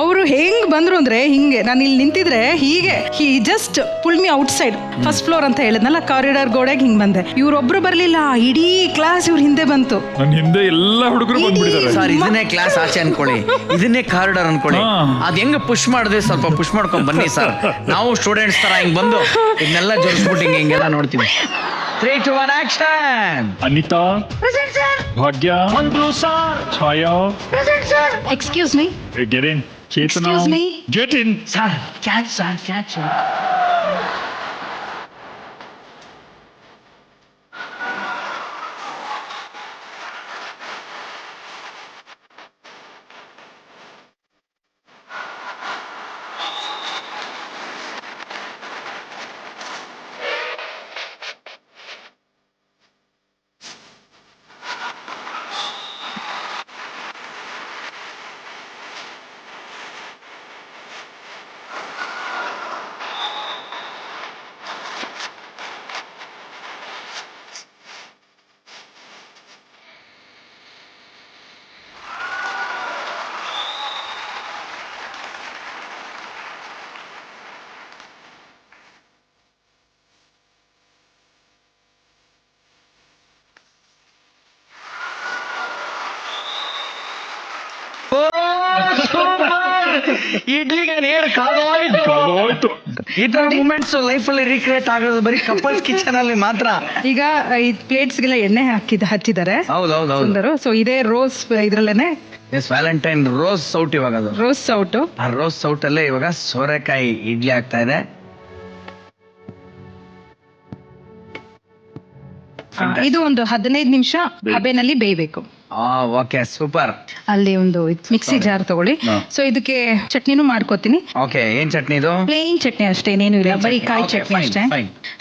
ಅವರು ಹೆಂಗ್ ಬಂದ್ರು ಅಂದ್ರೆ, ಹಿಂಗೆ ನಾನು ಇಲ್ಲಿ ನಿಂತಿದ್ರೆ ಹೀಗೆ he just pull me outside, first floor ಅಂತ ಹೇಳಿದ್ನಲ್ಲ, ಕಾರಿಡಾರ್ ಗೋಡೆಗೆ ಹಿಂಗ್ ಬಂದೆ. ಇವ್ರೊಬ್ರು ಬರ್ಲಿಲ್ಲ, ಇಡೀ ಕ್ಲಾಸ್ ಇವ್ರ ಹಿಂದೆ ಬಂತು. ನನ್ನ ಹಿಂದೆ ಎಲ್ಲ ಹುಡುಗರು ಬಂದ್ಬಿಟ್ಟಿದ್ದಾರೆ. ಸರ್ ಇದನ್ನೇ ಕ್ಲಾಸ್ ಆಚೆ ಅನ್ಕೊಳ್ಳಿ, ಇದನ್ನೇ ಕಾರಿಡಾರ್ ಅನ್ಕೊಳ್ಳಿ. ಅದ್ ಹೆಂಗ ಪುಷ್ ಮಾಡಿದ್ರೆ ಸ್ವಲ್ಪ ಪುಷ್ ಮಾಡ್ಕೊಂಡ್ ಬನ್ನಿ ಸರ್. ನಾವು ಸ್ಟೂಡೆಂಟ್ಸ್ ತರ ಹಿಂಗ್ ಬಂದು ಇದನ್ನೆಲ್ಲ ಜೋಡಿಸ್ಬಿಟ್ಟು ಹಿಂಗೆಲ್ಲ ನೋಡ್ತೀವಿ. 3, 2, 1 action. Anitha, Bhagya, Chhaya, excuse me, get in. Chetana, Excuse me? get in. Sir catch. ಇಡ್ಲಿಗೆ ನೀರು ಹೋಯ್ತು. ಈ ತರ ಮೂಮೆಂಟ್ಸ್ ಲೈಫ್ ಅಲ್ಲಿ ರೀಕ್ರಿಯೇಟ್ ಆಗೋದು ಬರೀ ಕಪಲ್ಸ್ ಕಿಚನ್ ಅಲ್ಲಿ ಮಾತ್ರ. ಈಗ ಈ ಪ್ಲೇಟ್ಸ್ಗೆಲ್ಲ ಎಣ್ಣೆ ಹಚ್ಚಿದ್ದಾರೆ ಹೌದೌದು. ಸುಂದರು. ಸೊ ಇದೇ ರೋಸ್ ಇದ್ರಲ್ಲೇನೆ ವ್ಯಾಲೆಂಟೈನ್ ರೋಸ್ ಸೌಟ್. ಇವಾಗ ಅದು ರೋಸ್ ಸೌಟು. ಆ ರೋಸ್ ಸೌಟ್ ಅಲ್ಲೇ ಇವಾಗ ಸೋರೆಕಾಯಿ ಇಡ್ಲಿ ಆಗ್ತಾ ಇದೆ. ಇದು ಒಂದು 15 ನಿಮಿಷ ಹಬೆನಲ್ಲಿ ಬೇಯಬೇಕು. Okay, super. ಅಲ್ಲಿ ಒಂದು ಮಿಕ್ಸಿ ಜಾರ್ ತಗೊಳ್ಳಿ. ಸೊ ಇದಕ್ಕೆ ಚಟ್ನಿನೂ ಮಾಡ್ಕೋತೀನಿ. ಓಕೆ, ಏನ್ ಚಟ್ನಿ ಇದು? ಪ್ಲೇನ್ ಚಟ್ನಿ ಅಷ್ಟೇ, ಏನೇನು ಇಲ್ಲ, ಬರೀ ಕಾಯಿ ಚಟ್ನಿ ಅಷ್ಟೇ.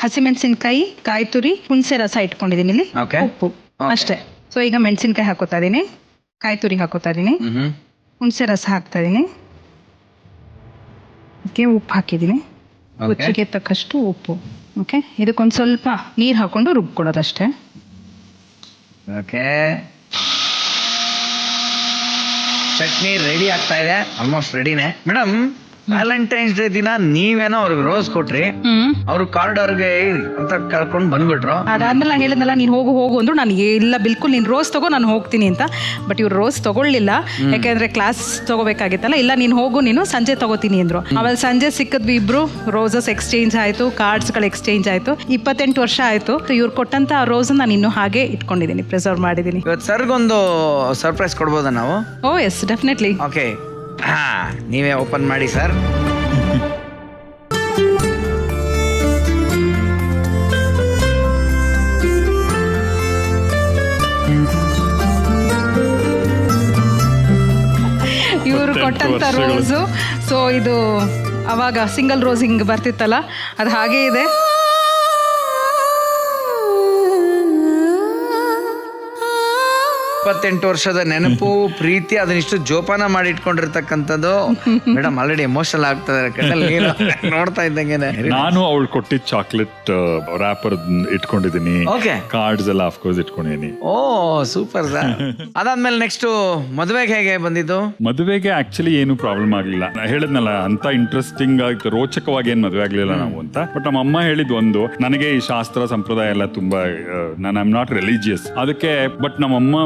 ಹಸಿಮೆಣಸಿನ್ಕಾಯಿ, ಕಾಯಿ ತುರಿ, ಹುಣಸೆ ರಸ ಇಟ್ಕೊಂಡಿದೀನಿ ಇಲ್ಲಿ, Okay. ಉಪ್ಪು ಅಷ್ಟೇ. ಸೊ ಈಗ ಮೆಣಸಿನ್ಕಾಯಿ ಹಾಕೋತಾ ಇದೀನಿ, ಕಾಯಿ ತುರಿ ಹಾಕೋತಾ ಇದೀನಿ, ಹುಣಸೆ ರಸ ಹಾಕ್ತಾ ಇದೀನಿ, ಉಪ್ಪು ಹಾಕಿದೀನಿ, ರುಚಿಗೆ ತಕ್ಕಷ್ಟು ಉಪ್ಪು. ಓಕೆ, ಇದಕ್ಕೊಂದು ಸ್ವಲ್ಪ ನೀರು ಹಾಕೊಂಡು ರುಬ್ಕೊಡೋದಷ್ಟೇ. ಓಕೆ, ಚಟ್ನಿ ರೆಡಿ ಆಗ್ತಾ ಇದೆ, ಆಲ್ಮೋಸ್ಟ್ ರೆಡಿನೇ. ಮೇಡಮ್, ವ್ಯಾಲೆಂಟೈನ್ಸ್ ಡೇ ದಿನ ನೀವೇನೋ ಅವ್ರಿಗೆ ರೋಸ್ ಕೊಟ್ರಿ, ಅವರು ಕಾರ್ಡರ್ಗೆ ಅಂತ ಕರ್ಕೊಂಡು ಬಂದ್ಬಿಟ್ರು. ಅದಾದ್ಮೇಲೆ ನಾನು ಹೇಳಿದ್ನಲ್ಲ ನೀನು ಹೋಗು ಅಂದ್ರು. ನಾನು ಇಲ್ಲ ಬಿಲ್ಕುಲ್ ನೀನು ರೋಸ್ ತಗೋ, ನಾನು ಹೋಗ್ತೀನಿ ಅಂತ. ಬಟ್ ಇವ್ರು ರೋಸ್ ತಗೊಳ್ಳಿಲ್ಲ, ಯಾಕೆಂದ್ರೆ ಕ್ಲಾಸ್ ತಗೋಬೇಕಾಗಿತ್ತಲ್ಲ. ಇಲ್ಲ ನೀನು ಹೋಗು, ನೀನು ಸಂಜೆ ತಗೋತೀನಿ ಅಂದ್ರು. ಆಮೇಲೆ ಸಂಜೆ ಸಿಕ್ಕಿದ್ವಿ ಇಬ್ರು, ರೋಸಸ್ ಎಕ್ಸ್ಚೇಂಜ್ ಆಯ್ತು, ಕಾರ್ಡ್ಸ್ಗಳು ಎಕ್ಸ್ಚೇಂಜ್ ಆಯ್ತು. 28 ವರ್ಷ ಆಯ್ತು. ಇವ್ರು ಕೊಟ್ಟಂತ ಆ ರೋಸ್ ನಾನು ಇನ್ನೂ ಹಾಗೆ ಇಟ್ಕೊಂಡಿದ್ದೀನಿ, ಪ್ರಿಸರ್ವ್ ಮಾಡಿದ್ದೀನಿ. ಇವತ್ತು ಸರ್ಗೊಂದು ಸರ್ಪ್ರೈಸ್ ಕೊಡ್ಬೋದಾ ನಾವು? ಓ ಎಸ್, ಡೆಫಿನೆಟ್ಲಿ. ಓಕೆ, ಹಾ, ನೀವೇ ಓಪನ್ ಮಾಡಿ ಸರ್. ಇವರು ಕೊಟ್ಟಂತ ರೋಸು. ಸೊ ಇದು ಅವಾಗ ಸಿಂಗಲ್ ರೋಸ್ ಹಿಂಗ್ ಬರ್ತಿತ್ತಲ್ಲ, ಅದು ಹಾಗೇ ಇದೆ. ಇಪ್ಪತ್ತೆಂಟು ವರ್ಷದ ನೆನಪು, ಪ್ರೀತಿ, ಅದನ್ನಿಷ್ಟು ಜೋಪಾನ ಮಾಡಿ ಇಟ್ಕೊಂಡಿರ್ತಕ್ಕಂಥದ್ದು. ಮೇಡಮ್ ಆಲ್ರೆಡಿ ಎಮೋಷನಲ್ ಆಗ್ತದೆ ಕಣ್ಣಲ್ಲಿ ನೀರು ನೋಡ್ತಾ ಇದ್ದಂಗೆನೆ. ನಾನು ಅವಳು ಕೊಟ್ಟಿದ್ದ ಚಾಕ್ಲೇಟ್ ರ್ಯಾಪರ್ ಇಟ್ಕೊಂಡಿದ್ದೀನಿ. ಓಕೆ, ಕಾರ್ಡ್ಸ್ ಎಲ್ಲ ಆಫ್ಕೋರ್ಸ್ ಇಟ್ಕೊಂಡಿದ್ದೀನಿ. ಓ ಸೂಪರ್ ಸರ್. ಅದಾದ್ಮೇಲೆ ನೆಕ್ಸ್ಟ್ ಮದುವೆಗೆ ಹೇಗೆ ಬಂದಿದ್ದು? ಮದುವೆಗೆ ಆಕ್ಚುಲಿ ಏನು ಪ್ರಾಬ್ಲಮ್ ಆಗ್ಲಿಲ್ಲ. ಹೇಳಿದ್ನಲ್ಲ, ಅಂತ ಇಂಟ್ರೆಸ್ಟಿಂಗ್ ಆಗಿ ರೋಚಕವಾಗಿ ಏನ್ ಮದುವೆ ಆಗ್ಲಿಲ್ಲ ನಾವು ಅಂತ. ಬಟ್ ನಮ್ಮ ಅಮ್ಮ ಹೇಳಿದ್ ಒಂದು, ನನಗೆ ಈ ಶಾಸ್ತ್ರ ಸಂಪ್ರದಾಯ ಎಲ್ಲ ತುಂಬಾ, ನಾನು ಐ ಆಮ್ ನಾಟ್ ರಿಲಿಜಿಯಸ್ ಅದಕ್ಕೆ. ಬಟ್ ನಮ್ಮಮ್ಮ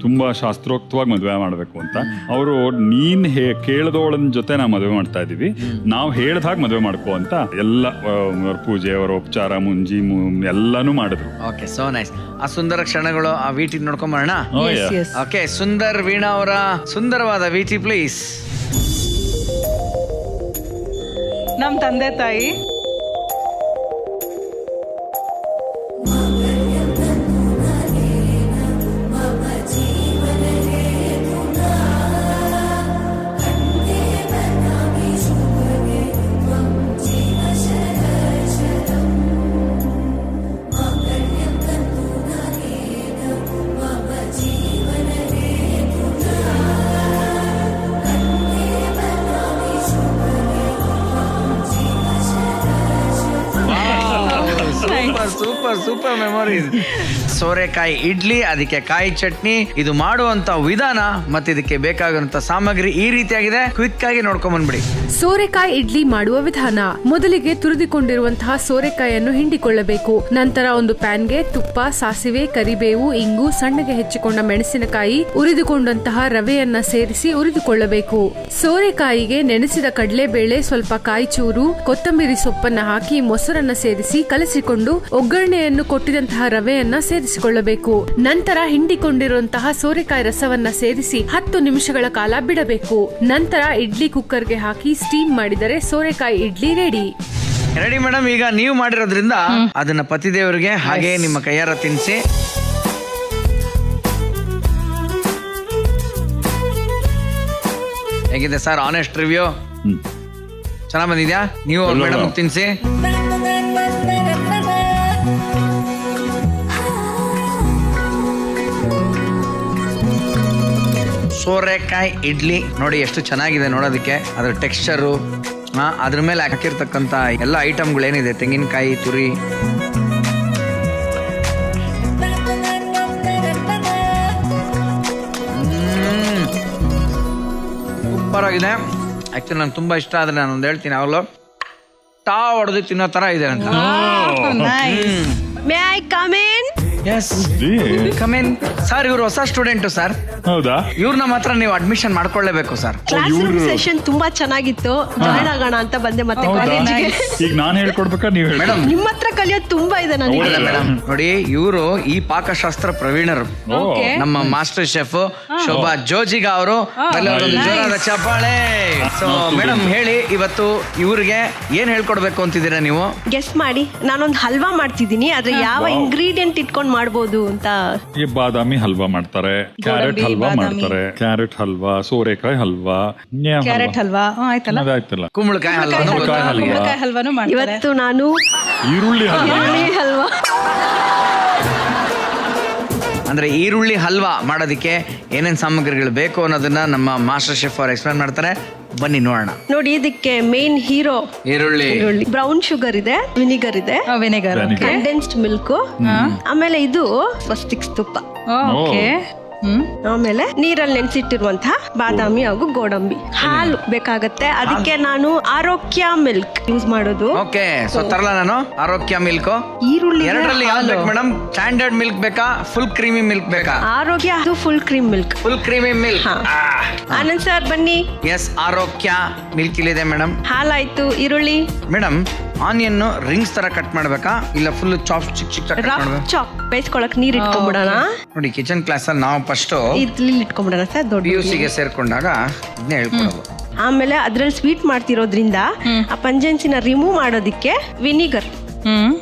ತುಂಬಾ ಶಾಸ್ತ್ರೋಕ್ತವಾಗಿ ಮದುವೆ ಮಾಡ್ಬೇಕು ಅಂತ. ಅವರು ನೀನ್ ಕೇಳದವಳನ್ ಜೊತೆ ನಾವು ಮದುವೆ ಮಾಡ್ತಾ ಇದೀವಿ, ನಾವು ಹೇಳ್ದಾಗ ಮದುವೆ ಮಾಡ್ಕೋ ಅಂತ ಎಲ್ಲ ಪೂಜೆ, ಅವರ ಉಪಚಾರ, ಮುಂಜಿ ಎಲ್ಲಾನು ಮಾಡಿದ್ರು. Okay, so nice. ಆ ಸುಂದರ ಕ್ಷಣಗಳು ಆ ವೀಟಿ ನೋಡ್ಕೊಂಡ್ ಬರೋಣ. ಓಕೆ, ಸುಂದರ್ ವೀಣಾ ಅವರ ಸುಂದರವಾದ ವೀಟಿ ಪ್ಲೀಸ್. ನಮ್ ತಂದೆ ತಾಯಿ ಸೂಪರ್ ಸೂಪರ್ ಮೆಮೊರೀಸ್. ಸೋರೆಕಾಯಿ ಇಡ್ಲಿ, ಅದಕ್ಕೆ ಕಾಯಿ ಚಟ್ನಿ, ಇದು ಮಾಡುವಂತ ವಿಧಾನ ಮತ್ತೆ ಇದಕ್ಕೆ ಬೇಕಾಗುವಂತ ಸಾಮಗ್ರಿ ಈ ರೀತಿಯಾಗಿದೆ. ಕ್ವಿಕ್ ಆಗಿ ನೋಡ್ಕೊಂಡ್ ಬಂದ್ಬಿಡಿ. ಸೋರೆಕಾಯಿ ಇಡ್ಲಿ ಮಾಡುವ ವಿಧಾನ. ಮೊದಲಿಗೆ ತುರಿದುಕೊಂಡಿರುವಂತಹ ಸೋರೆಕಾಯಿಯನ್ನು ಹಿಂಡಿಕೊಳ್ಳಬೇಕು. ನಂತರ ಒಂದು ಪ್ಯಾನ್ಗೆ ತುಪ್ಪ, ಸಾಸಿವೆ, ಕರಿಬೇವು, ಇಂಗು, ಸಣ್ಣಗೆ ಹೆಚ್ಚಿಕೊಂಡ ಮೆಣಸಿನಕಾಯಿ, ಉರಿದುಕೊಂಡಂತಹ ರವೆಯನ್ನ ಸೇರಿಸಿ ಉರಿದುಕೊಳ್ಳಬೇಕು. ಸೋರೆಕಾಯಿಗೆ ನೆನೆಸಿದ ಕಡಲೆಬೇಳೆ, ಸ್ವಲ್ಪ ಕಾಯಿಚೂರು, ಕೊತ್ತಂಬರಿ ಸೊಪ್ಪನ್ನ ಹಾಕಿ ಮೊಸರನ್ನ ಸೇರಿಸಿ ಕಲಸಿಕೊಂಡು ಒಗ್ಗರಣೆಯನ್ನು ಕೊಟ್ಟಿದಂತಹ ರವೆಯನ್ನ ಸೇರಿಸಿಕೊಳ್ಳಬೇಕು. ನಂತರ ಹಿಂಡಿಕೊಂಡಿರುವಂತಹ ಸೋರೆಕಾಯಿ ರಸವನ್ನ ಸೇರಿಸಿ 10 ನಿಮಿಷಗಳ ಕಾಲ ಬಿಡಬೇಕು. ನಂತರ ಇಡ್ಲಿ ಕುಕ್ಕರ್ಗೆ ಹಾಕಿ ಸ್ಟೀಮ್ ಮಾಡಿದರೆ ಸೋರೆಕಾಯಿ ಇಡ್ಲಿ ರೆಡಿ. Ready madam. ಈಗ ನೀವು ಮಾಡಿರೋದ್ರಿಂದ ಅದನ್ನ ಪತಿದೇವರಿಗೆ ಹಾಗೆ ನಿಮ್ಮ ಕೈಯಾರ ತಿನ್ನಿಸಿ. ಹೇಗಿದೆ ಸರ್ ಆನೆಸ್ಟ್ ರಿವ್ಯೂ? ಚೆನ್ನಾಗ್ ಬಂದಿದ್ಯಾ? ನೀವು ಮೇಡಮ್ ತಿನ್ಸಿ. ಸೋರೆಕಾಯಿ ಇಡ್ಲಿ ನೋಡಿ ಎಷ್ಟು ಚೆನ್ನಾಗಿದೆ ನೋಡೋದಕ್ಕೆ. ಅದ್ರ ಟೆಕ್ಸ್ಚರು, ಅದ್ರ ಮೇಲೆ ಹಾಕಿರ್ತಕ್ಕಂಥ ಎಲ್ಲ ಐಟಮ್ಗಳು ಏನಿದೆ, ತೆಂಗಿನಕಾಯಿ ತುರಿ, ಸೂಪರ್ ಆಗಿದೆ. ಆಕ್ಚುಲಿ ನಂಗೆ ತುಂಬಾ ಇಷ್ಟ. ಆದ್ರೆ ನಾನು ಒಂದು ಹೇಳ್ತೀನಿ, ಅವಳು ಟಾ ಹೊಡೆದು ತಿನ್ನೋ ತರ ಇದೆ ಅಂತ. May I come in? Come in sir. ಇವ್ರು ಹೊಸ ಸ್ಟೂಡೆಂಟ್ ಸರ್. ಹೌದಾ? ಇವ್ರು ನಮ್ಮ ಹತ್ರ ನೀವು ಅಡ್ಮಿಷನ್ ಮಾಡ್ಕೊಳ್ಳೇಬೇಕು ಸರ್. ಕ್ಲಾಸ್ ರೂಮ್ ಸೆಷನ್ ತುಂಬಾ ಚೆನ್ನಾಗಿತ್ತು, ಜಾಯ್ನ್ ಆಗೋಣ ಅಂತ ಬಂದೆ ಮತ್ತೆ ಕಾಲೇಜಿಗೆ. ಈಗ ನಾನು ಹೇಳ್ಕೊಡ್ಬೇಕಾ ನೀವು ಹೇಳಿ? ಮೇಡಮ್ ನಿಮ್ಮ ಹತ್ರ ಕಲಿಯೋದು ತುಂಬಾ ಇದೆ ನನಗೆ. ಮೇಡಮ್ ನೋಡಿ, ಇವರು ಈ ಪಾಕಶಾಸ್ತ್ರ ಪ್ರವೀಣರು, ನಮ್ಮ ಮಾಸ್ಟರ್ ಶೆಫ್ ಶೋಭಾ ಜೋಜಿಗಾ ಅವರು. ಜೋರಾದ ಚಪ್ಪಾಳೆ. ಸೊ ಮೇಡಮ್ ಹೇಳಿ, ಇವತ್ತು ಇವ್ರಿಗೆ ಏನ್ ಹೇಳ್ಕೊಡ್ಬೇಕು ಅಂತಿದ್ದೀರಾ ನೀವು? ಗೆಸ್ ಮಾಡಿ. ನಾನೊಂದು ಹಲ್ವಾ ಮಾಡ್ತಿದ್ದೀನಿ, ಆದ್ರೆ ಯಾವ ಇಂಗ್ರೀಡಿಯೆಂಟ್ ಇಟ್ಕೊಂಡು ಮಾಡ್ಬೋದು ಅಂತ. ಈ ಬಾದಾಮಿ ಹಲ್ವಾ ಮಾಡ್ತಾರೆ, ಕ್ಯಾರೆಟ್ ಹಲ್ವಾ ಮಾಡ್ತಾರೆ, ಕ್ಯಾರೆಟ್ ಹಲ್ವಾ, ಸೋರೆಕಾಯಿ ಹಲ್ವಾ, ಕ್ಯಾರೆಟ್ ಹಲ್ವಾ ಆಯ್ತಲ್ಲ, ಆಯ್ತಲ್ಲ, ಕುಂಬಳಕಾಯಿ ಹಲ್ವಾನು ಮಾಡ್ತಾರೆ. ಇವತ್ತು ನಾನು ಈರುಳ್ಳಿ ಹಲ್ವಾ. ಅಂದ್ರೆ ಈರುಳ್ಳಿ ಹಲ್ವಾ ಮಾಡೋದಕ್ಕೆ ಏನೇನ್ ಸಾಮಗ್ರಿಗಳು ಬೇಕು ಅನ್ನೋದನ್ನ ನಮ್ಮ ಮಾಸ್ಟರ್ ಶೆಫ್ ಅವ್ರು ಎಕ್ಸ್ಪ್ಲೇನ್ ಮಾಡ್ತಾರೆ. ಬನ್ನಿ ನೋಡೋಣ. ನೋಡಿ, ಇದಕ್ಕೆ ಮೇನ್ ಹೀರೋ ಈರುಳ್ಳಿ, ಬ್ರೌನ್ ಶುಗರ್ ಇದೆ, ವಿನಿಗರ್ ಇದೆ, ವಿನೆಗರ್, ಕಂಡೆನ್ಸ್ಡ್ ಮಿಲ್ಕ್, ಆಮೇಲೆ ಇದು ಸ್ವಸ್ತಿಕ್ಸ್ ತುಪ್ಪ. ಓಕೆ. ಆಮೇಲೆ ನೀರಲ್ಲಿ ನೆನೆಸಿಟ್ಟಿರುವಂತಹ ಬಾದಾಮಿ ಹಾಗೂ ಗೋಡಂಬಿ, ಹಾಲು ಬೇಕಾಗತ್ತೆ. ಅದಕ್ಕೆ ನಾನು ಆರೋಗ್ಯ ಮಿಲ್ಕ್ ಯೂಸ್ ಮಾಡೋದು. ಓಕೆ, ಸೊ ತರಲ್ಲ ನಾನು ಆರೋಗ್ಯ ಮಿಲ್ಕ್. ಈರುಳ್ಳಿ ಎರಡರಲ್ಲಿ ಯಾವ್ದು ಬೇಕು ಮೇಡಮ್? ಸ್ಟ್ಯಾಂಡರ್ಡ್ ಮಿಲ್ಕ್ ಬೇಕಾ, ಫುಲ್ ಕ್ರೀಮಿ ಮಿಲ್ಕ್ ಬೇಕಾ? ಆರೋಗ್ಯ ಅದು full cream milk. Full creamy milk. Anand sir ಬನ್ನಿ. ಎಸ್, ಆರೋಗ್ಯ ಮಿಲ್ಕ್ ಇಲ್ಲಿದೆ ಮೇಡಮ್. ಹಾಲಾಯ್ತು, ಈರುಳ್ಳಿ. ಮೇಡಮ್, ಆನಿಯನ್ ರಿಂಗ್ಸ್ ತರ ಕಟ್ ಮಾಡ್ಬೇಕಾ ಇಲ್ಲ ಫುಲ್ ಚಾಪ್ ಚಿಕ್ಕ ಚಿಕ್ಕ ಕಟ್ ರಫ್ ಮಾಡ್ಬೇಕಾ? ಚಾಪ್ ಬೇಯಿಸ್ಕೊಳಕ್ ನೀರ್ ಇಟ್ಕೊಂಡ್ಬಿಡೋಣ. ನೋಡಿ, ಕಿಚನ್ ಕ್ಲಾಸ್ ಅಲ್ಲಿ ನಾವು ಫಸ್ಟ್ ಇದ್ರಲ್ಲಿ ಇಟ್ಕೊಂಡ್ಬಿಡೋಣ ಸರ್, ದೊಡ್ಡ PUC ಗೆ ಸೇರ್ಕೊಂಡಾಗ ಇದನ್ನೇ ಹೇಳ್ಕೊಡೋದು. ಆಮೇಲೆ ಅದ್ರಲ್ಲಿ ಸ್ವೀಟ್ ಮಾಡ್ತಿರೋದ್ರಿಂದ ಆ ಪಂಜೆನ್ಸಿನ ರಿಮೂವ್ ಮಾಡೋದಿಕ್ಕೆ ವಿನಿಗರ್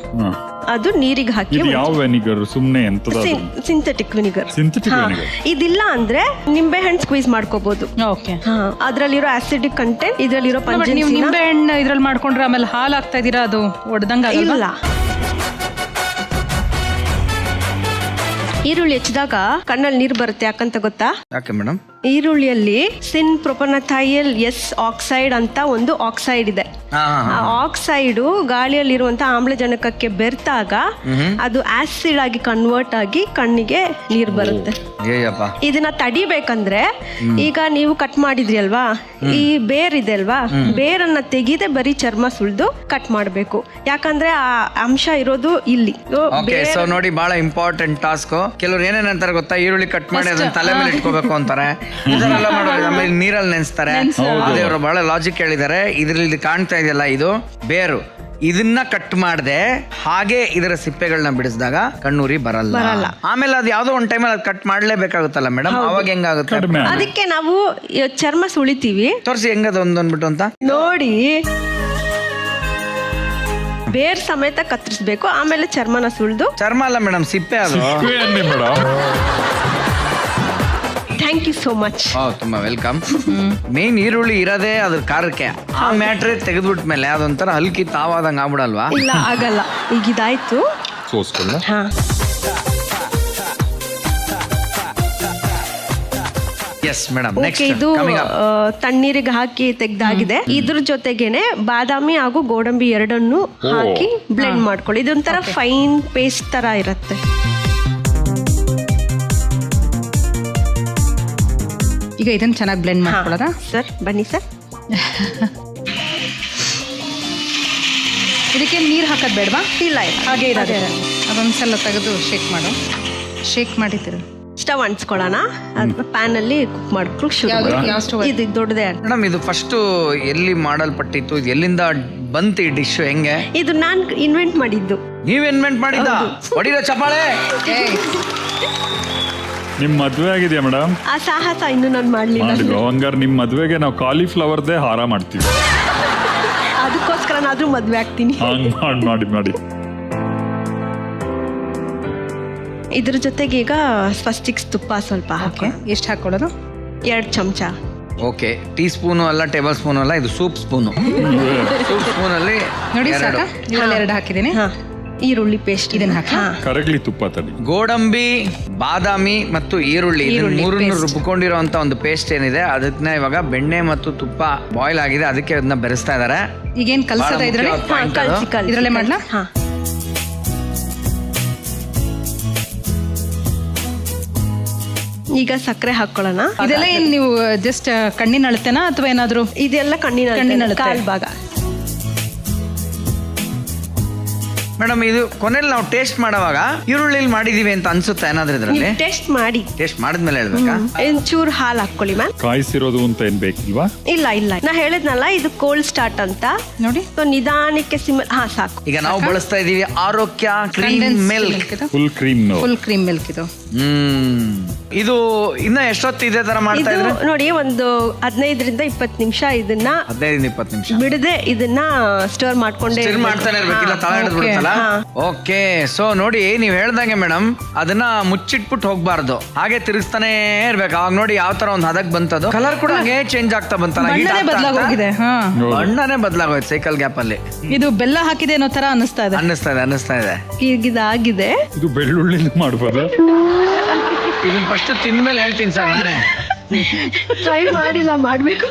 ಅದು ನೀರಿಗೆ ಹಾಕಿ, ಇದು ಯಾವ ವೆನಿಗರ್? ಸುಮ್ನೆ ಎಂತದ? Synthetic vinegar. Synthetic vinegar. ಇದಿಲ್ಲ ಅಂದ್ರೆ ನಿಂಬೆ ಹಣ್ಣು ಸ್ಕ್ವೀಸ್ ಮಾಡ್ಕೋಬಹುದು. ಓಕೆ. ಅದ್ರಲ್ಲಿರೋ ಆಸಿಡಿಕ್ ಕಂಟೆಂಟ್ ಇದ್ರಲ್ಲಿರೋ ನೀವು ಪಂಜೆನ್ಸಿ ನಿಂಬೆ ಹಣ್ಣು ಇದ್ರಲ್ಲಿ ಮಾಡ್ಕೊಂಡ್ರೆ ಆಮೇಲೆ ಹಾಲು ಹಾಕ್ತಾ ಇದೀರಾ, ಅದು ಒಡ್ದಂಗ ಇಲ್ಲ. ಈರುಳ್ಳಿ ಹೆಚ್ಚಿದಾಗ ಕಣ್ಣಲ್ಲಿ ನೀರು ಬರುತ್ತೆ, ಯಾಕಂತ ಗೊತ್ತಾ? ಯಾಕೆ ಮೇಡಮ್? ಈರುಳ್ಳಿಯಲ್ಲಿ ಸಿನ್ ಪ್ರೊಪನಥೈಲ್ ಎಸ್ ಆಕ್ಸೈಡ್ ಅಂತ ಒಂದು ಆಕ್ಸೈಡ್ ಇದೆ. ಆ ಆಕ್ಸೈಡು ಗಾಳಿಯಲ್ಲಿರುವಂತ ಆಮ್ಲಜನಕಕ್ಕೆ ಬೆರ್ತಾಗ ಅದು ಆಸಿಡ್ ಆಗಿ ಕನ್ವರ್ಟ್ ಆಗಿ ಕಣ್ಣಿಗೆ ನೀರು ಬರುತ್ತೆ. ಇದನ್ನ ತಡಿಬೇಕಂದ್ರೆ ಈಗ ನೀವು ಕಟ್ ಮಾಡಿದ್ರಿ ಅಲ್ವಾ, ಈ ಬೇರ್ ಇದೆ ಅಲ್ವಾ, ಬೇರನ್ನ ತೆಗೆದೆ ಬರೀ ಚರ್ಮ ಸುಳ್ದು ಕಟ್ ಮಾಡ್ಬೇಕು. ಯಾಕಂದ್ರೆ ಆ ಅಂಶ ಇರೋದು ಇಲ್ಲಿ. ಸೊ ನೋಡಿ, ಬಹಳ ಇಂಪಾರ್ಟೆಂಟ್ ಟಾಸ್ಕ್. ಕೆಲವ್ರು ಏನೇನಂತಾರೆ ಗೊತ್ತಾ, ಈರುಳ್ಳಿ ಕಟ್ ಮಾಡಿ ಅದನ್ನ ತಲೆ ಮೇಲೆ ಇಟ್ಕೋಬೇಕು ಅಂತಾರೆ, ಇದನ್ನೆಲ್ಲ ಮಾಡೋದು ಆಮೇಲೆ ನೀರಲ್ಲಿ ನೆನೆಸ್ತಾರೆ. ಅದೇ ಅವರು ಬಹಳ ಲಾಜಿಕ್ ಹೇಳಿದ್ದಾರೆ. ಇದ್ರಲ್ಲಿ ಕಾಣ್ತಾ ಇದೆಯಲ್ಲ, ಇದು ಬೇರು. ಇದನ್ನ ಕಟ್ ಮಾಡದೆ ಹಾಗೆ ಇದರ ಸಿಪ್ಪೆಗಳನ್ನ ಬಿಡಿಸಿದಾಗ ಕಣ್ಣೂರಿ ಬರಲ್ಲ. ಆಮೇಲೆ ಅದು ಯಾವ್ದೋ ಒಂದ್ ಟೈಮಲ್ಲಿ ಅದು ಕಟ್ ಮಾಡ್ಲೇಬೇಕಾಗುತ್ತಲ್ಲ ಮೇಡಮ್, ಅವಾಗ ಹೆಂಗಾಗುತ್ತೆ? ಅದಕ್ಕೆ ನಾವು ಚರ್ಮ ಸುಳಿತೀವಿ. ತೋರಿಸಿ ಹೆಂಗದ ಒಂದೊಂದ್ಬಿಟ್ಟು ಅಂತ ನೋಡಿ, ಬೇರ್ ಸಮೇತ ಕತ್ತರಿಸ್ಬೇಕು, ಆಮೇಲೆ ಚರ್ಮನ ಸುಳ್ದು. ಚರ್ಮ ಅಲ್ಲ ಮೇಡಮ್, ಸಿಪ್ಪೆ ಅದು. Thank you so much. ತುಂಬಾ ವೆಲ್ಕಮ್. ಮೇನ್ ಈರುಳ್ಳಿ ಇರೋದೇ ಅದ್ರ ಖಾರಕ್ಕೆ. ಆ ಮ್ಯಾಟ್ರೆ ತೆಗೆದ್ಬಿಟ್ಮೇಲೆ ಅದೊಂಥರ ಹಲ್ಕಿ ತಾವಾದಂಗ ಆಗ್ಬಿಡಲ್ವಾ? ಇಲ್ಲ, ಆಗಲ್ಲ. ಈಗ ಇದಾಯ್ತು. ಹಾ, ಎಸ್ ಮೇಡಮ್. ಓಕೆ, ಇದು ತಣ್ಣೀರಿಗೆ ಹಾಕಿ ತೆಗ್ದಾಗಿದೆ. ಇದ್ರ ಜೊತೆಗೇನೆ ಬಾದಾಮಿ ಹಾಗೂ ಗೋಡಂಬಿ ಎರಡನ್ನು ಹಾಕಿ ಬ್ಲೆಂಡ್ ಮಾಡ್ಕೊಳ್ಳಿ. ಇದೊಂಥರ ಫೈನ್ ಪೇಸ್ಟ್ ತರ ಇರುತ್ತೆ. ಈಗ ಇದನ್ನ ಚೆನ್ನಾಗಿ ಬ್ಲೆಂಡ್ ಮಾಡ್ಕೊಳ್ಳೋದಾ ಸರ್? ಬನ್ನಿ ಸರ್. ಇದಕ್ಕೆ ನೀರು ಹಾಕೋದು ಬೇಡವಾ? ಇಲ್ಲ, ಹಾಗೆ ಇರೋದೇ. ಅದೊಂದ್ಸಲ ತೆಗೆದು ಶೇಕ್ ಮಾಡು. ಶೇಕ್ ಮಾಡಿದ್ದೀರ. ಸ್ಟವ್ ಅಂಟಿಸ್ಕೊಳ್ಳೋಣ. ಪ್ಯಾನ್ ಅಲ್ಲಿ ಕುಕ್ ಮಾಡ್ಕೊಳ್ಳೋಕೆ ಶುರು ಮಾಡಿ. ಇದು ದೊಡ್ಡದೇ. ಮೇಡಮ್, ಇದು ಫಸ್ಟ್ ಎಲ್ಲಿ ಮಾಡಲ್ಪಟ್ಟಿತ್ತು? ಇದು ಎಲ್ಲಿಂದ ಬಂತು ಈ ಡಿಶ್? ಹೆಂಗೆ? ಇದು ನಾನ್ ಇನ್ವೆಂಟ್ ಮಾಡಿದ್ದು. ನೀವ್ ಇನ್ವೆಂಟ್ ಮಾಡಿದ್ದ? ಹೊಡಿರೋ ಚಪಾಳೆ. ನಿಮ್ ಮದ್ವೆ ಆಗಿದೆಯಾ ಮೇಡಮ್? ಆ ಸಾಹಸ ಇನ್ನು ನಾನು ಮಾಡ್ಲಿಲ್ಲ. ಹಂಗಾರೆ ನಿಮ್ ಮದ್ವೆಗೆ ನಾವು ಕಾಲಿಫ್ಲವರ್ದೇ ಹಾರ ಮಾಡ್ತೀವಿ. ಅದಕ್ಕೋಸ್ಕರನಾದ್ರೂ ಮದ್ವೆ ಆಗ್ತೀನಿ. ಮಾಡಿ. ಇದ್ರ ಜೊತೆಗೆ ಈಗ ಸ್ವಸ್ತಿಕ್ಸ್ ತುಪ್ಪ ಸ್ವಲ್ಪ ಹಾಕಿ. ಎಷ್ಟು ಹಾಕೊಳ್ಳೋದು? 2 ಚಮಚ. ಓಕೆ, ಟೀ ಸ್ಪೂನು ಅಲ್ಲ, ಟೇಬಲ್ ಸ್ಪೂನ್ ಅಲ್ಲ, ಇದು ಸೂಪ್ ಸ್ಪೂನು. ಸೂಪ್ ಸ್ಪೂನ್ ಅಲ್ಲಿ ನೋಡಿ ಸಾಕ. ಇದರಲ್ಲಿ 2 ಹಾಕಿದ್ದೀನಿ. ಈರುಳ್ಳಿ ಪೇಸ್ಟ್ ಇದನ್ನ ಹಾಕಿ. ಕರಗ್ಲಿ ತುಪ್ಪ ತಡಿ. ಗೋಡಂಬಿ, ಬಾದಾಮಿ ಮತ್ತು ಈರುಳ್ಳಿ ಮೂರನ್ನು ರುಬ್ಕೊಂಡಿರುವಂತ ಒಂದು ಪೇಸ್ಟ್ ಏನಿದೆ, ಅದನ್ನ ಇವಾಗ ಬೆಣ್ಣೆ ಮತ್ತು ತುಪ್ಪ ಬಾಯ್ಲ್ ಆಗಿದೆ, ಅದಕ್ಕೆ ಅದನ್ನ ಬೆರೆಸ್ತಾ ಇದಾರೆ. ಈಗೇನ್ ಕಲ್ಸದ ಇದ್ರಲ್ಲಿ? ಇದ್ರಲ್ಲೇ ಮಾಡ್ಲಾ? ಈಗ ಸಕ್ಕರೆ ಹಾಕೊಳ್ಳೋಣ. ಇದೆಲ್ಲ ಏನ್ ನೀವು ಜಸ್ಟ್ ಕಣ್ಣಿನ ಅಳತೆನಾ ಅಥವಾ ಏನಾದ್ರು? ಇದೆಲ್ಲ ಕಣ್ಣಿನ ಕಾಲ್ ಭಾಗ. ಮೇಡಮ್, ಇದು ಕೊನೆಯಲ್ಲಿ ನಾವು ಟೇಸ್ಟ್ ಮಾಡುವಾಗ ಈರುಳ್ಳಿಲಿ ಮಾಡಿದೀವಿ ಅಂತ ಅನ್ಸುತ್ತೆ ಏನಾದ್ರೂ ಇದ್ರಲ್ಲಿ? ಟೇಸ್ಟ್ ಮಾಡಿ. ಟೇಸ್ಟ್ ಮಾಡಿದ್ಮೇಲೆ ಹೇಳ್ಬೇಕಾ? ಚೂರು ಹಾಲು ಹಾಕೊಳ್ಳಿ ಮ್ಯಾಮ್. ಕಾಯಿಸಿರೋದು ಅಂತ ಏನ್ ಬೇಕಿಲ್ವಾ? ಇಲ್ಲ, ನಾ ಹೇಳಿದ್ನಲ್ಲ ಇದು ಕೋಲ್ಡ್ ಸ್ಟಾರ್ಟ್ ಅಂತ. ನೋಡಿ, ನಿಧಾನಕ್ಕೆ ಸಾಕು. ಈಗ ನಾವು ಬಳಸ್ತಾ ಇದೀವಿ ಆರೋಗ್ಯ cream milk. Full cream milk ಇದು. ಇದು ಇನ್ನ ಎಷ್ಟೊತ್ತು ಇದೇ ತರ ಮಾಡ್ತಾ ಇದ್ರೆ? ನೋಡಿ, ಒಂದು 15ರಿಂದ 20 ನಿಮಿಷ ಇದನ್ನ 15-20 ನಿಮಿಷ ಬಿಡದೆ ಇದನ್ನ ಸ್ಟೋರ್ ಮಾಡ್ಕೊಂಡೇ ಮಾಡ್ತಾನೆ ಇರ್ಬೇಕಿಲ್ಲ, ತಳ ಹಿಡಿದ್ಬಿಡುತ್ತಲ್ಲ. ಓಕೆ, ಸೊ ನೋಡಿ, ನೀವ್ ಹೇಳ್ದಂಗೆ ಮೇಡಮ್, ಅದನ್ನ ಮುಚ್ಚಿಟ್ಬಿಟ್ಟು ಹೋಗ್ಬಾರ್ದು, ಹಾಗೆ ತಿರುಗಿಸ್ತಾನೆ ಇರ್ಬೇಕು. ಅವಾಗ ನೋಡಿ ಯಾವ ತರ ಒಂದು ಹದಕ್ ಬಂತದು. ಕಲರ್ ಕೂಡ ಹಂಗೆ ಚೇಂಜ್ ಆಗ್ತಾ ಬಂತಲ್ಲ, ಬದಲಾಗೋಗಿದೆ. ಬಣ್ಣನೇ ಬದಲಾಗೋಯ್ತು ಸೈಕಲ್ ಗ್ಯಾಪ್ ಅಲ್ಲಿ. ಇದು ಬೆಲ್ಲ ಹಾಕಿದೆ ಅನ್ನೋ ತರ ಅನ್ನಿಸ್ತಾ ಇದೆ. ಇದಾಗಿದೆ. ಇದು ಬೆಳ್ಳುಳ್ಳಿ ಮಾಡ್ಬೋದು. ಇದನ್ನ ಫಸ್ಟ್ ತಿಂದ್ಮೇಲೆ ಹೇಳ್ತೀನಿ ಸರ್. ನಾನೇ ಟ್ರೈ ಮಾಡಿಲ್ಲ, ಮಾಡ್ಬೇಕು.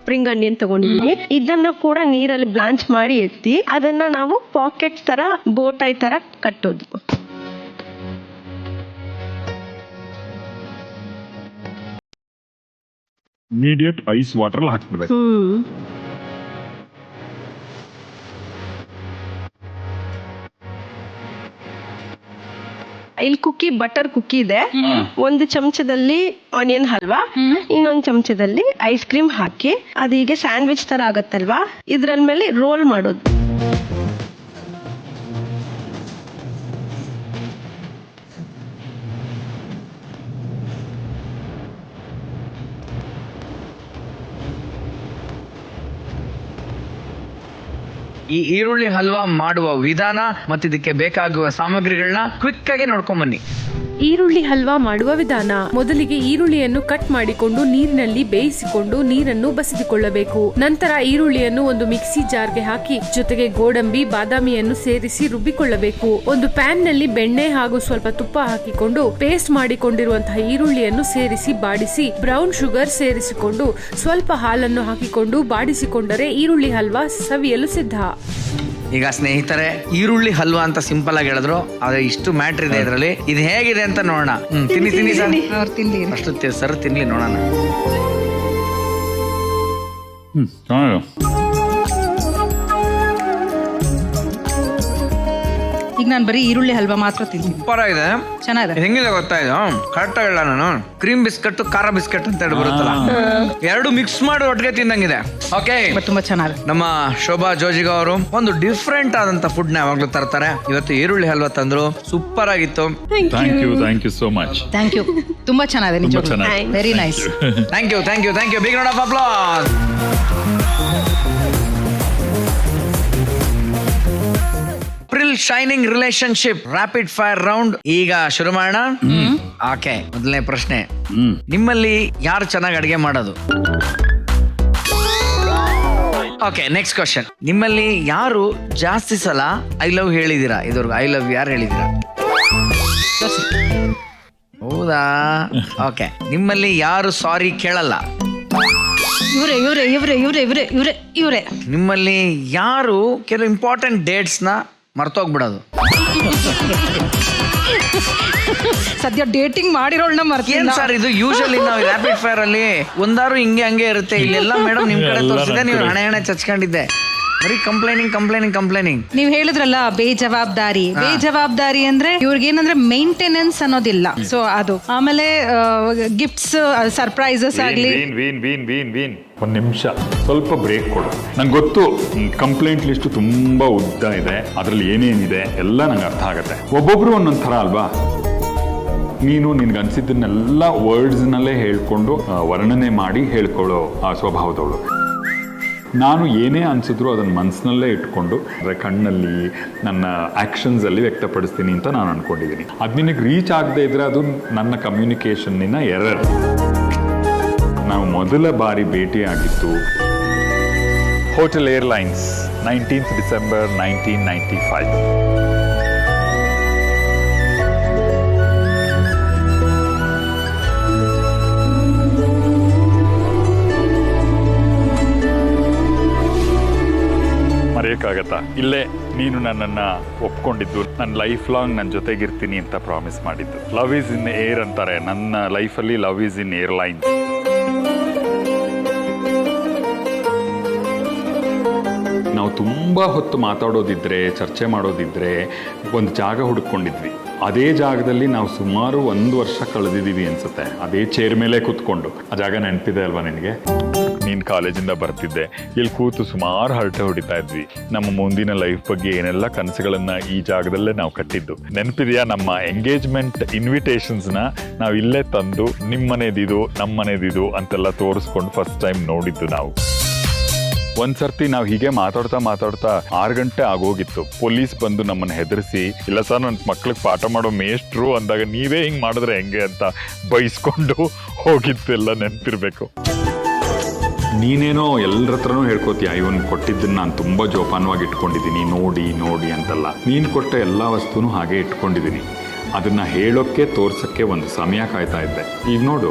ಸ್ಪ್ರಿಂಗ್ ಅನಿಯನ್ ತಗೊಂಡಿದ್ದೀನಿ. ಇದನ್ನ ಕೂಡ ನೀರಲ್ಲಿ ಬ್ಲಾಂಚ್ ಮಾಡಿ ಎತ್ತಿ ಅದನ್ನ ನಾವು ಪಾಕೆಟ್ ತರ ಬೋಟೈ ತರ ಕಟ್ಟೋದು. ಇಮಿಡಿಯೇಟ್ ಐಸ್ ವಾಟರ್ ಹಾಕ್ಬಿಡ್ಬೇಕು. ಇಲ್ಲಿ ಬಟರ್ ಕುಕ್ಕಿ ಇದೆ. ಒಂದು ಚಮಚದಲ್ಲಿ ಆನಿಯನ್ ಹಲ್ವಾ, ಇನ್ನೊಂದು ಚಮಚದಲ್ಲಿ ಐಸ್ ಕ್ರೀಮ್ ಹಾಕಿ ಅದು ಹೀಗೆ ಸ್ಯಾಂಡ್ವಿಚ್ ತರ ಆಗತ್ತಲ್ವಾ, ಇದ್ರ ಮೇಲೆ ರೋಲ್ ಮಾಡೋದು. ಈ ಈರುಳ್ಳಿ ಹಲ್ವಾ ಮಾಡುವ ವಿಧಾನ ಮತ್ತು ಇದಕ್ಕೆ ಬೇಕಾಗುವ ಸಾಮಗ್ರಿಗಳನ್ನ ಕ್ವಿಕ್ ಆಗಿ ನೋಡ್ಕೊಂಡ್ ಬನ್ನಿ. ಈರುಳ್ಳಿ ಹಲ್ವಾ ಮಾಡುವ ವಿಧಾನ. ಮೊದಲಿಗೆ ಈರುಳ್ಳಿಯನ್ನು ಕಟ್ ಮಾಡಿಕೊಂಡು ನೀರಿನಲ್ಲಿ ಬೇಯಿಸಿಕೊಂಡು ನೀರನ್ನು ಬಸಿದುಕೊಳ್ಳಬೇಕು. ನಂತರ ಈರುಳ್ಳಿಯನ್ನು ಒಂದು ಮಿಕ್ಸಿ ಜಾರ್ಗೆ ಹಾಕಿ ಜೊತೆಗೆ ಗೋಡಂಬಿ, ಬಾದಾಮಿಯನ್ನು ಸೇರಿಸಿ ರುಬ್ಬಿಕೊಳ್ಳಬೇಕು. ಒಂದು ಪ್ಯಾನ್ ನಲ್ಲಿ ಬೆಣ್ಣೆ ಹಾಗೂ ಸ್ವಲ್ಪ ತುಪ್ಪ ಹಾಕಿಕೊಂಡು ಪೇಸ್ಟ್ ಮಾಡಿಕೊಂಡಿರುವಂತಹ ಈರುಳ್ಳಿಯನ್ನು ಸೇರಿಸಿ ಬಾಡಿಸಿ ಬ್ರೌನ್ ಶುಗರ್ ಸೇರಿಸಿಕೊಂಡು ಸ್ವಲ್ಪ ಹಾಲನ್ನು ಹಾಕಿಕೊಂಡು ಬಾಡಿಸಿಕೊಂಡರೆ ಈರುಳ್ಳಿ ಹಲ್ವಾ ಸವಿಯಲು ಸಿದ್ಧ. ಈಗ ಸ್ನೇಹಿತರೆ, ಈರುಳ್ಳಿ ಹಲ್ವಾ ಅಂತ ಸಿಂಪಲ್ ಆಗಿ ಹೇಳಿದ್ರು, ಆದ್ರೆ ಇಷ್ಟು ಮ್ಯಾಟ್ರ್ ಇದೆ ಇದರಲ್ಲಿ. ಇದು ಹೇಗಿದೆ ಅಂತ ನೋಡೋಣ. ತಿನ್ನಿ ಸರ್, ಅವ್ರು ತಿನ್ಲಿ. ಅಷ್ಟು ಸರ್ ತಿನ್ಲಿ ನೋಡೋಣ. ಈಗ ನಾನು ಬರೀ ಈರುಳ್ಳಿ ಹಲ್ವಾ ಮಾತ್ರ ತಿಂತೀನಿ. ಸೂಪರ್ ಆಗಿದೆ, ಚೆನ್ನಾಗಿದೆ. ಹೆಂಗಿದೆ ಗೊತ್ತಾ ಇದು? ಕರೆಕ್ಟ್ ಆಗಿಲ್ಲ, ನಾನು ಕ್ರೀಮ್ ಬಿಸ್ಕೆಟ್, ಖಾರ ಬಿಸ್ಕೆಟ್ ಅಂತ ಹೇಳಿ ಬರುತ್ತಲ್ಲ, ಎರಡು ಮಿಕ್ಸ್ ಮಾಡಿ ಒಟ್ಟಿಗೆ ತಿಂದಂಗಿದೆ. ಓಕೆ, ತುಂಬಾ ಚೆನ್ನಾಗಿದೆ. ನಮ್ಮ ಶೋಭಾ ಜೋಜಿಗ ಅವರು ಒಂದು ಡಿಫ್ರೆಂಟ್ ಆದಂತ ಫುಡ್ ನ ಯಾವಾಗ್ಲೂ ತರ್ತಾರೆ. ಇವತ್ತು ಈರುಳ್ಳಿ ಹಲ್ವಾ ತಂದ್ರು, ಸೂಪರ್ ಆಗಿತ್ತು. Thank you so much. Thank you, ತುಂಬಾ ಚೆನ್ನಾಗಿದೆ ನಿಜವಾಗ್ಲೂ. Very nice. Thank you. Big round of applause. April shining relationship rapid fire round ಈಗ ಶುರು ಮಾಡೋಣ. ಓಕೆ, ಮೊದಲನೇ ಪ್ರಶ್ನೆ, ನಿಮ್ಮಲ್ಲಿ ಯಾರು ಚೆನ್ನಾಗಿ ಅಡಿಗೆ ಮಾಡೋದು? ಓಕೆ, ನೆಕ್ಸ್ಟ್ ಕ್ವಶನ್, ನಿಮ್ಮಲ್ಲಿ ಯಾರು ಜಾಸ್ತಿ ಸಲ ಐ ಲವ್ ಹೇಳಿದೀರಾ? ಇದ್ರಿಗೆ ಐ ಲವ್ ಯಾರು ಹೇಳಿದೀರಾ? ಹೌದಾ? ಓಕೆ, ನಿಮ್ಮಲ್ಲಿ ಯಾರು ಸಾರಿ ಕೇಳಲ್ಲ? ಇವ್ರೆ. ನಿಮ್ಮಲ್ಲಿ ಯಾರು ಕೆಲವು ಇಂಪಾರ್ಟೆಂಟ್ ಡೇಟ್ಸ್ ನ ಮರ್ತೋಗ್ಬಿಡೋದು? ಸದ್ಯ ಡೇಟಿಂಗ್ ಮಾಡಿರೋಳ್ನ ಏನ್ ಮರ್ತೀನಿ ಸರ್ ಇದು? ಯೂಶಲಿ ನಾವು ರ್ಯಾಪಿಡ್ ಫೈರ್ ಅಲ್ಲಿ ಒಂದಾರು ಹಂಗೆ ಇರುತ್ತೆ. ಇಲ್ಲೆಲ್ಲ ಮೇಡಮ್ ನಿಮ್ ಕಡೆ ತೋರಿಸಿದೆ, ನೀವು ಹಣೆ ಚಚ್ಕೊಂಡಿದ್ದೆ. ಬರೀ ಕಂಪ್ಲೇನಿಂಗ್. ನೀವ್ ಹೇಳಿದ್ರಲ್ಲ ಬೇಜವಾಬ್ದಾರಿ ಅಂದ್ರೆ ಇವ್ರಿಗೇನಂದ್ರೆ ಮೇಂಟೆನೆನ್ಸ್ ಅನ್ನೋದಿಲ್ಲ. ಸೊ ಅದು ಆಮೇಲೆ ಗಿಫ್ಟ್ಸ್, ಸರ್ಪ್ರೈಸಸ್ ಆಗ್ಲಿ. ಒಂದ್ ನಿಮಿಷ ಸ್ವಲ್ಪ ಬ್ರೇಕ್ ಕೊಡು. ನಂಗೆ ಗೊತ್ತು ಕಂಪ್ಲೇಂಟ್ ಲಿಸ್ಟ್ ತುಂಬಾ ಉದ್ದ ಇದೆ, ಅದ್ರಲ್ಲಿ ಏನೇನಿದೆ ಎಲ್ಲ ನಂಗೆ ಅರ್ಥ ಆಗತ್ತೆ. ಒಬ್ಬೊಬ್ರು ಒಂದೊಂದ್ ಥರ ಅಲ್ವಾ? ನೀನು ನಿನ್ಗೆ ಅನ್ಸಿದ್ದನ್ನೆಲ್ಲ ವರ್ಡ್ಸ್ನಲ್ಲೇ ಹೇಳ್ಕೊಂಡು ವರ್ಣನೆ ಮಾಡಿ ಹೇಳ್ಕೊಳ್ಳೋ ಆ ಸ್ವಭಾವದವಳು. ನಾನು ಏನೇ ಅನ್ಸಿದ್ರು ಅದನ್ನ ಮನಸ್ಸಿನಲ್ಲೇ ಇಟ್ಕೊಂಡು ಕಣ್ಣಲ್ಲಿ, ನನ್ನ ಆ್ಯಕ್ಷನ್ಸಲ್ಲಿ ವ್ಯಕ್ತಪಡಿಸ್ತೀನಿ ಅಂತ ನಾನು ಅನ್ಕೊಂಡಿದ್ದೀನಿ. ಅದು ನಿನಗೆ ರೀಚ್ ಆಗದೆ ಇದ್ರೆ ಅದು ನನ್ನ ಕಮ್ಯುನಿಕೇಷನ್ನಿನ ಎರರ್. ನಾವು ಮೊದಲ ಬಾರಿ ಭೇಟಿಯಾಗಿತ್ತು ಹೋಟೆಲ್ ಏರ್ಲೈನ್ಸ್ 19th December 1995. ಮರೆಯೋಕ್ಕಾಗತ್ತಾ? ಇಲ್ಲೇ ನೀನು ನನ್ನನ್ನು ಒಪ್ಕೊಂಡಿದ್ದು, ನನ್ನ ಲೈಫ್ ಲಾಂಗ್ ನನ್ನ ಜೊತೆಗಿರ್ತೀನಿ ಅಂತ ಪ್ರಾಮಿಸ್ ಮಾಡಿದ್ದು. ಲವ್ ಈಸ್ ಇನ್ ಏರ್ ಅಂತಾರೆ, ನನ್ನ ಲೈಫಲ್ಲಿ ಲವ್ ಈಸ್ ಇನ್ ಏರ್ಲೈನ್ಸ್. ನಾವು ತುಂಬ ಹೊತ್ತು ಮಾತಾಡೋದಿದ್ರೆ, ಚರ್ಚೆ ಮಾಡೋದಿದ್ರೆ ಒಂದು ಜಾಗ ಹುಡುಕೊಂಡಿದ್ವಿ. ಅದೇ ಜಾಗದಲ್ಲಿ ನಾವು ಸುಮಾರು 1 ವರ್ಷ ಕಳೆದಿದ್ದೀವಿ ಅನ್ಸುತ್ತೆ, ಅದೇ ಚೇರ್ ಮೇಲೆ ಕೂತ್ಕೊಂಡು. ಆ ಜಾಗ ನೆನಪಿದೆ ಅಲ್ವಾ ನಿನಗೆ? ನೀನು ಕಾಲೇಜಿಂದ ಬರ್ತಿದ್ದೆ, ಇಲ್ಲಿ ಕೂತು ಸುಮಾರು ಹರಟೆ ಹೊಡಿತಾ ಇದ್ವಿ. ನಮ್ಮ ಮುಂದಿನ ಲೈಫ್ ಬಗ್ಗೆ ಏನೆಲ್ಲ ಕನಸುಗಳನ್ನ ಈ ಜಾಗದಲ್ಲೇ ನಾವು ಕಟ್ಟಿದ್ದು ನೆನಪಿದೆಯಾ? ನಮ್ಮ ಎಂಗೇಜ್ಮೆಂಟ್ ಇನ್ವಿಟೇಷನ್ಸ್ನ ನಾವು ಇಲ್ಲೇ ತಂದು ನಿಮ್ಮ ಮನೇದಿದು, ನಮ್ಮ ಮನೇದಿದು ಅಂತೆಲ್ಲ ತೋರಿಸ್ಕೊಂಡು ಫಸ್ಟ್ ಟೈಮ್ ನೋಡಿದ್ದು ನಾವು. ಒಂದ್ಸರ್ತಿ ನಾವು ಹೀಗೆ ಮಾತಾಡ್ತಾ 6 ಗಂಟೆ ಆಗೋಗಿತ್ತು. ಪೊಲೀಸ್ ಬಂದು ನಮ್ಮನ್ನು ಹೆದರಿಸಿ, ಇಲ್ಲ ಸರ್ ನನ್ನ ಮಕ್ಳಿಗೆ ಪಾಠ ಮಾಡೋ ಮೇಷ್ಟ್ರು ಅಂದಾಗ ನೀವೇ ಹಿಂಗೆ ಮಾಡಿದ್ರೆ ಹೆಂಗೆ ಅಂತ ಬೈಸ್ಕೊಂಡು ಹೋಗಿತ್ತು ಎಲ್ಲ ನೆನಪಿರ್ಬೇಕು. ನೀನೇನೋ ಎಲ್ಲರ ಹತ್ರನೂ ಹೇಳ್ಕೊತೀಯ, ಇವನು ಕೊಟ್ಟಿದ್ದನ್ನು ನಾನು ತುಂಬ ಜೋಪಾನವಾಗಿ ಇಟ್ಕೊಂಡಿದ್ದೀನಿ, ನೋಡಿ ಅಂತಲ್ಲ. ನೀನು ಕೊಟ್ಟ ಎಲ್ಲ ವಸ್ತುನೂ ಹಾಗೆ ಇಟ್ಕೊಂಡಿದ್ದೀನಿ. ಅದನ್ನು ಹೇಳೋಕ್ಕೆ, ತೋರ್ಸೋಕ್ಕೆ ಒಂದು ಸಮಯ ಕಾಯ್ತಾ ಇದ್ದೆ. ಈಗ ನೋಡು,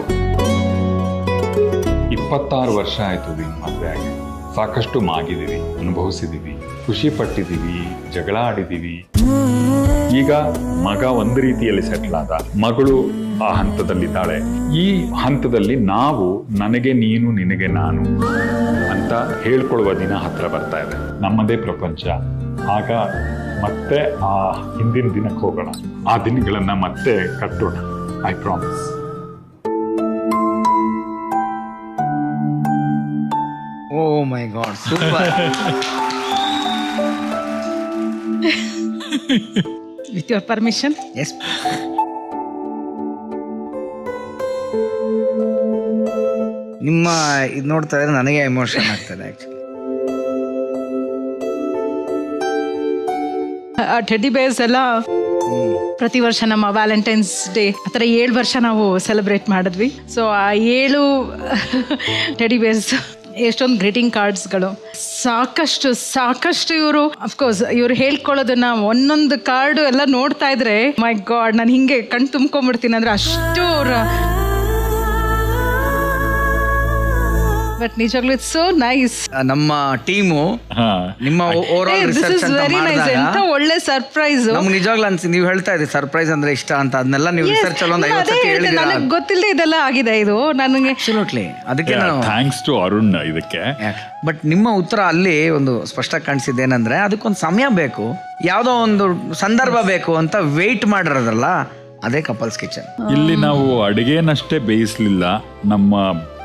ಈ 26 ವರ್ಷ ಆಯ್ತು ಮದುವೆ ಆಗಿ. ಸಾಕಷ್ಟು ಮಾಗಿದೀವಿ, ಅನುಭವಿಸಿದೀವಿ, ಖುಷಿ ಪಟ್ಟಿದೀವಿ, ಜಗಳ ಆಡಿದೀವಿ. ಈಗ ಮಗ ಒಂದು ರೀತಿಯಲ್ಲಿ ಸೆಟ್ಲ್ ಆದ, ಮಗಳು ಆ ಹಂತದಲ್ಲಿದ್ದಾಳೆ. ಈ ಹಂತದಲ್ಲಿ ನಾವು ನನಗೆ ನೀನು ನಿನಗೆ ನಾನು ಅಂತ ಹೇಳ್ಕೊಳ್ಳುವ ದಿನ ಹತ್ರ ಬರ್ತಾ ಇದೆ. ನಮ್ಮದೇ ಪ್ರಪಂಚ. ಆಗ ಮತ್ತೆ ಆ ಹಿಂದಿನ ದಿನಕ್ಕೆ ಹೋಗೋಣ, ಆ ದಿನಗಳನ್ನ ಮತ್ತೆ ಕಟ್ಟೋಣ. I promise. Oh my god, super. With your permission. Yes. ನಿಮ್ಮ ಇದು ನೋಡ್ತಾ ಇದ್ರೆ ನನಗೆ ಎಮೋಷನ್ ಆಗ್ತದೆ ಆಕ್ಚುಲಿ. ಟೆಡ್ಡಿ ಬೇರ್ಸ್ ಎಲ್ಲ ಪ್ರತಿ ವರ್ಷ ನಮ್ಮ ವ್ಯಾಲೆಂಟೈನ್ಸ್ ಡೇ ಆ ಥರ 7 ವರ್ಷ ನಾವು ಸೆಲೆಬ್ರೇಟ್ ಮಾಡಿದ್ವಿ. ಸೊ ಆ 7 ಟೆಡ್ಡಿ ಬೇರ್ಸ್, ಎಷ್ಟೊಂದು ಗ್ರೀಟಿಂಗ್ ಕಾರ್ಡ್ಸ್ಗಳು, ಸಾಕಷ್ಟು ಇವರು ಅಫ್ಕೋರ್ಸ್ ಇವ್ರು ಹೇಳ್ಕೊಳ್ಳೋದನ್ನ ಒಂದೊಂದು ಕಾರ್ಡು ಎಲ್ಲ ನೋಡ್ತಾ ಇದ್ರೆ ಮೈ ಗಾಡ್, ನಾನು ಹಿಂಗೆ ಕಣ್ ತುಂಬ್ಕೊಂಡ್ಬಿಡ್ತೀನಿ. ಅಂದ್ರೆ ಅಷ್ಟು ಅವ್ರ ಬಟ್ ನಿಜವಾಗ್ಲೂ ಇಟ್ಸ್ ಸೋ ನೈಸ್. ನಮ್ಮ ಟೀಮು ನಿಮ್ಮ ಓವರಾಲ್ ರಿಸರ್ಚ್ ಅಂತ ಮಾಡಿದಾಗ ಎಂತ ಒಳ್ಳೆ ಸರ್ಪ್ರೈಸ್. ನಮ್ಗೆ ನಿಜವಾಗ್ಲೂ ಅನ್ಸಿ, ನೀವು ಹೇಳ್ತಾ ಇದ್ದೀವಿ ಸರ್ಪ್ರೈಸ್ ಅಂದ್ರೆ ಇಷ್ಟ ಅಂತ, ಅದನ್ನೆಲ್ಲ ನೀವು ರಿಸರ್ಚ್ ಅಲ್ಲಿ ಒಂದು 50 ಸತಿ ಹೇಳಿದ್ದೀರಾ. ನನಗೆ ಗೊತ್ತಿಲ್ಲದೆ ಇದೆಲ್ಲ ಆಗಿದೆ ಇದು ನನಗೆ. ಅಬ್ಸಲ್ಯೂಟ್ಲಿ. ಅದಕ್ಕೆ ನಾನು ಥ್ಯಾಂಕ್ಸ್ ಟು ಅರುಣ್ ಇದಕ್ಕೆ. ಬಟ್ ನಿಮ್ಮ ಉತ್ತರ ಅಲ್ಲಿ ಒಂದು ಸ್ಪಷ್ಟ ಕಾಣಿಸಿದ್ದೇನೆಂದ್ರೆ ಅದಕ್ಕೊಂದು ಸಮಯ ಬೇಕು, ಯಾವುದೋ ಒಂದು ಸಂದರ್ಭ ಬೇಕು ಅಂತ ವೇಟ್ ಮಾಡಿರೋದ್ರಲ್ಲ, ಅದೇ ಕಪಲ್ಸ್ ಕಿಚನ್. ಇಲ್ಲಿ ನಾವು ಅಡಿಗೆನಷ್ಟೇ ಬೇಯಿಸ್ಲಿಲ್ಲ, ನಮ್ಮ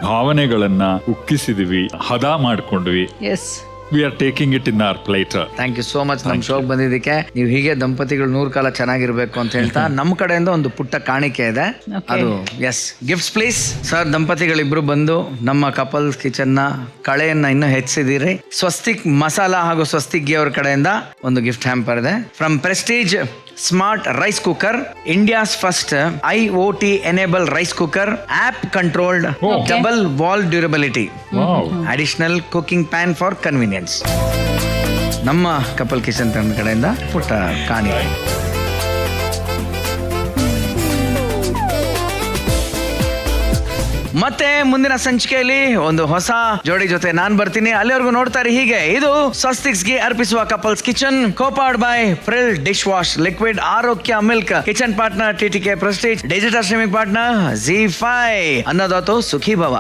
ಭಾವನೆಗಳನ್ನ ಉಕ್ಕಿಸಿದ್ವಿ, ಹದ ಮಾಡ್ಕೊಂಡ್ವಿ. Yes, we are taking it in our plate. Thank you so much ನಮ್ಮ ಶೋಗೆ ಬಂದಿದ್ದಕ್ಕೆ. ನೀವು ಹೀಗೆ ದಂಪತಿಗಳು 100 ಕಾಲ ಚೆನ್ನಾಗಿರ್ಬೇಕು ಅಂತ ಹೇಳ್ತಾ ನಮ್ಮ ಕಡೆಯಿಂದ ಒಂದು ಪುಟ್ಟ ಕಾಣಿಕೆ ಇದೆ. ಅದು ಎಸ್, ಗಿಫ್ಟ್ಸ್ ಪ್ಲೀಸ್. ಸರ್, ದಂಪತಿಗಳಿಬ್ರು ಬಂದು ನಮ್ಮ ಕಪಲ್ಸ್ ಕಿಚನ್ ನ ಕಳೆಯನ್ನ ಇನ್ನೂ ಹೆಚ್ಚಿಸಿದಿರಿ. ಸ್ವಸ್ತಿಕ್ ಮಸಾಲಾ ಹಾಗೂ ಸ್ವಸ್ತಿಕ್ ಗಿ ಅವರ ಕಡೆಯಿಂದ ಒಂದು ಗಿಫ್ಟ್ ಹ್ಯಾಂಪರ್ ಇದೆ. From Prestige smart rice cooker, India's first IoT enable rice cooker, app controlled, double wall durability, additional cooking pan for convenience. ನಮ್ಮ ಕಪಲ್ ಕಿಚನ್ ತಂಡ ಕಡೆಯಿಂದ ಪುಟ್ಟ ಕಾಣಿಕೆ. ಮತ್ತೆ ಮುಂದಿನ ಸಂಚಿಕೆಯಲ್ಲಿ ಒಂದು ಹೊಸ ಜೋಡಿ ಜೊತೆ ನಾನ್ ಬರ್ತೀನಿ. ಅಲ್ಲಿವರೆಗೂ ನೋಡ್ತಾ ಇರಿ ಹೀಗೆ. ಇದು ಸ್ವಸ್ತಿಕ್ಸ್ ಗೆ ಅರ್ಪಿಸುವ couples kitchen, co-powered by Pril dish wash liquid, Arokya milk, kitchen partner TTK Prestige, digital streaming partner ZEE5. ಅನ್ನದಾತೋ ಸುಖಿ ಭವ.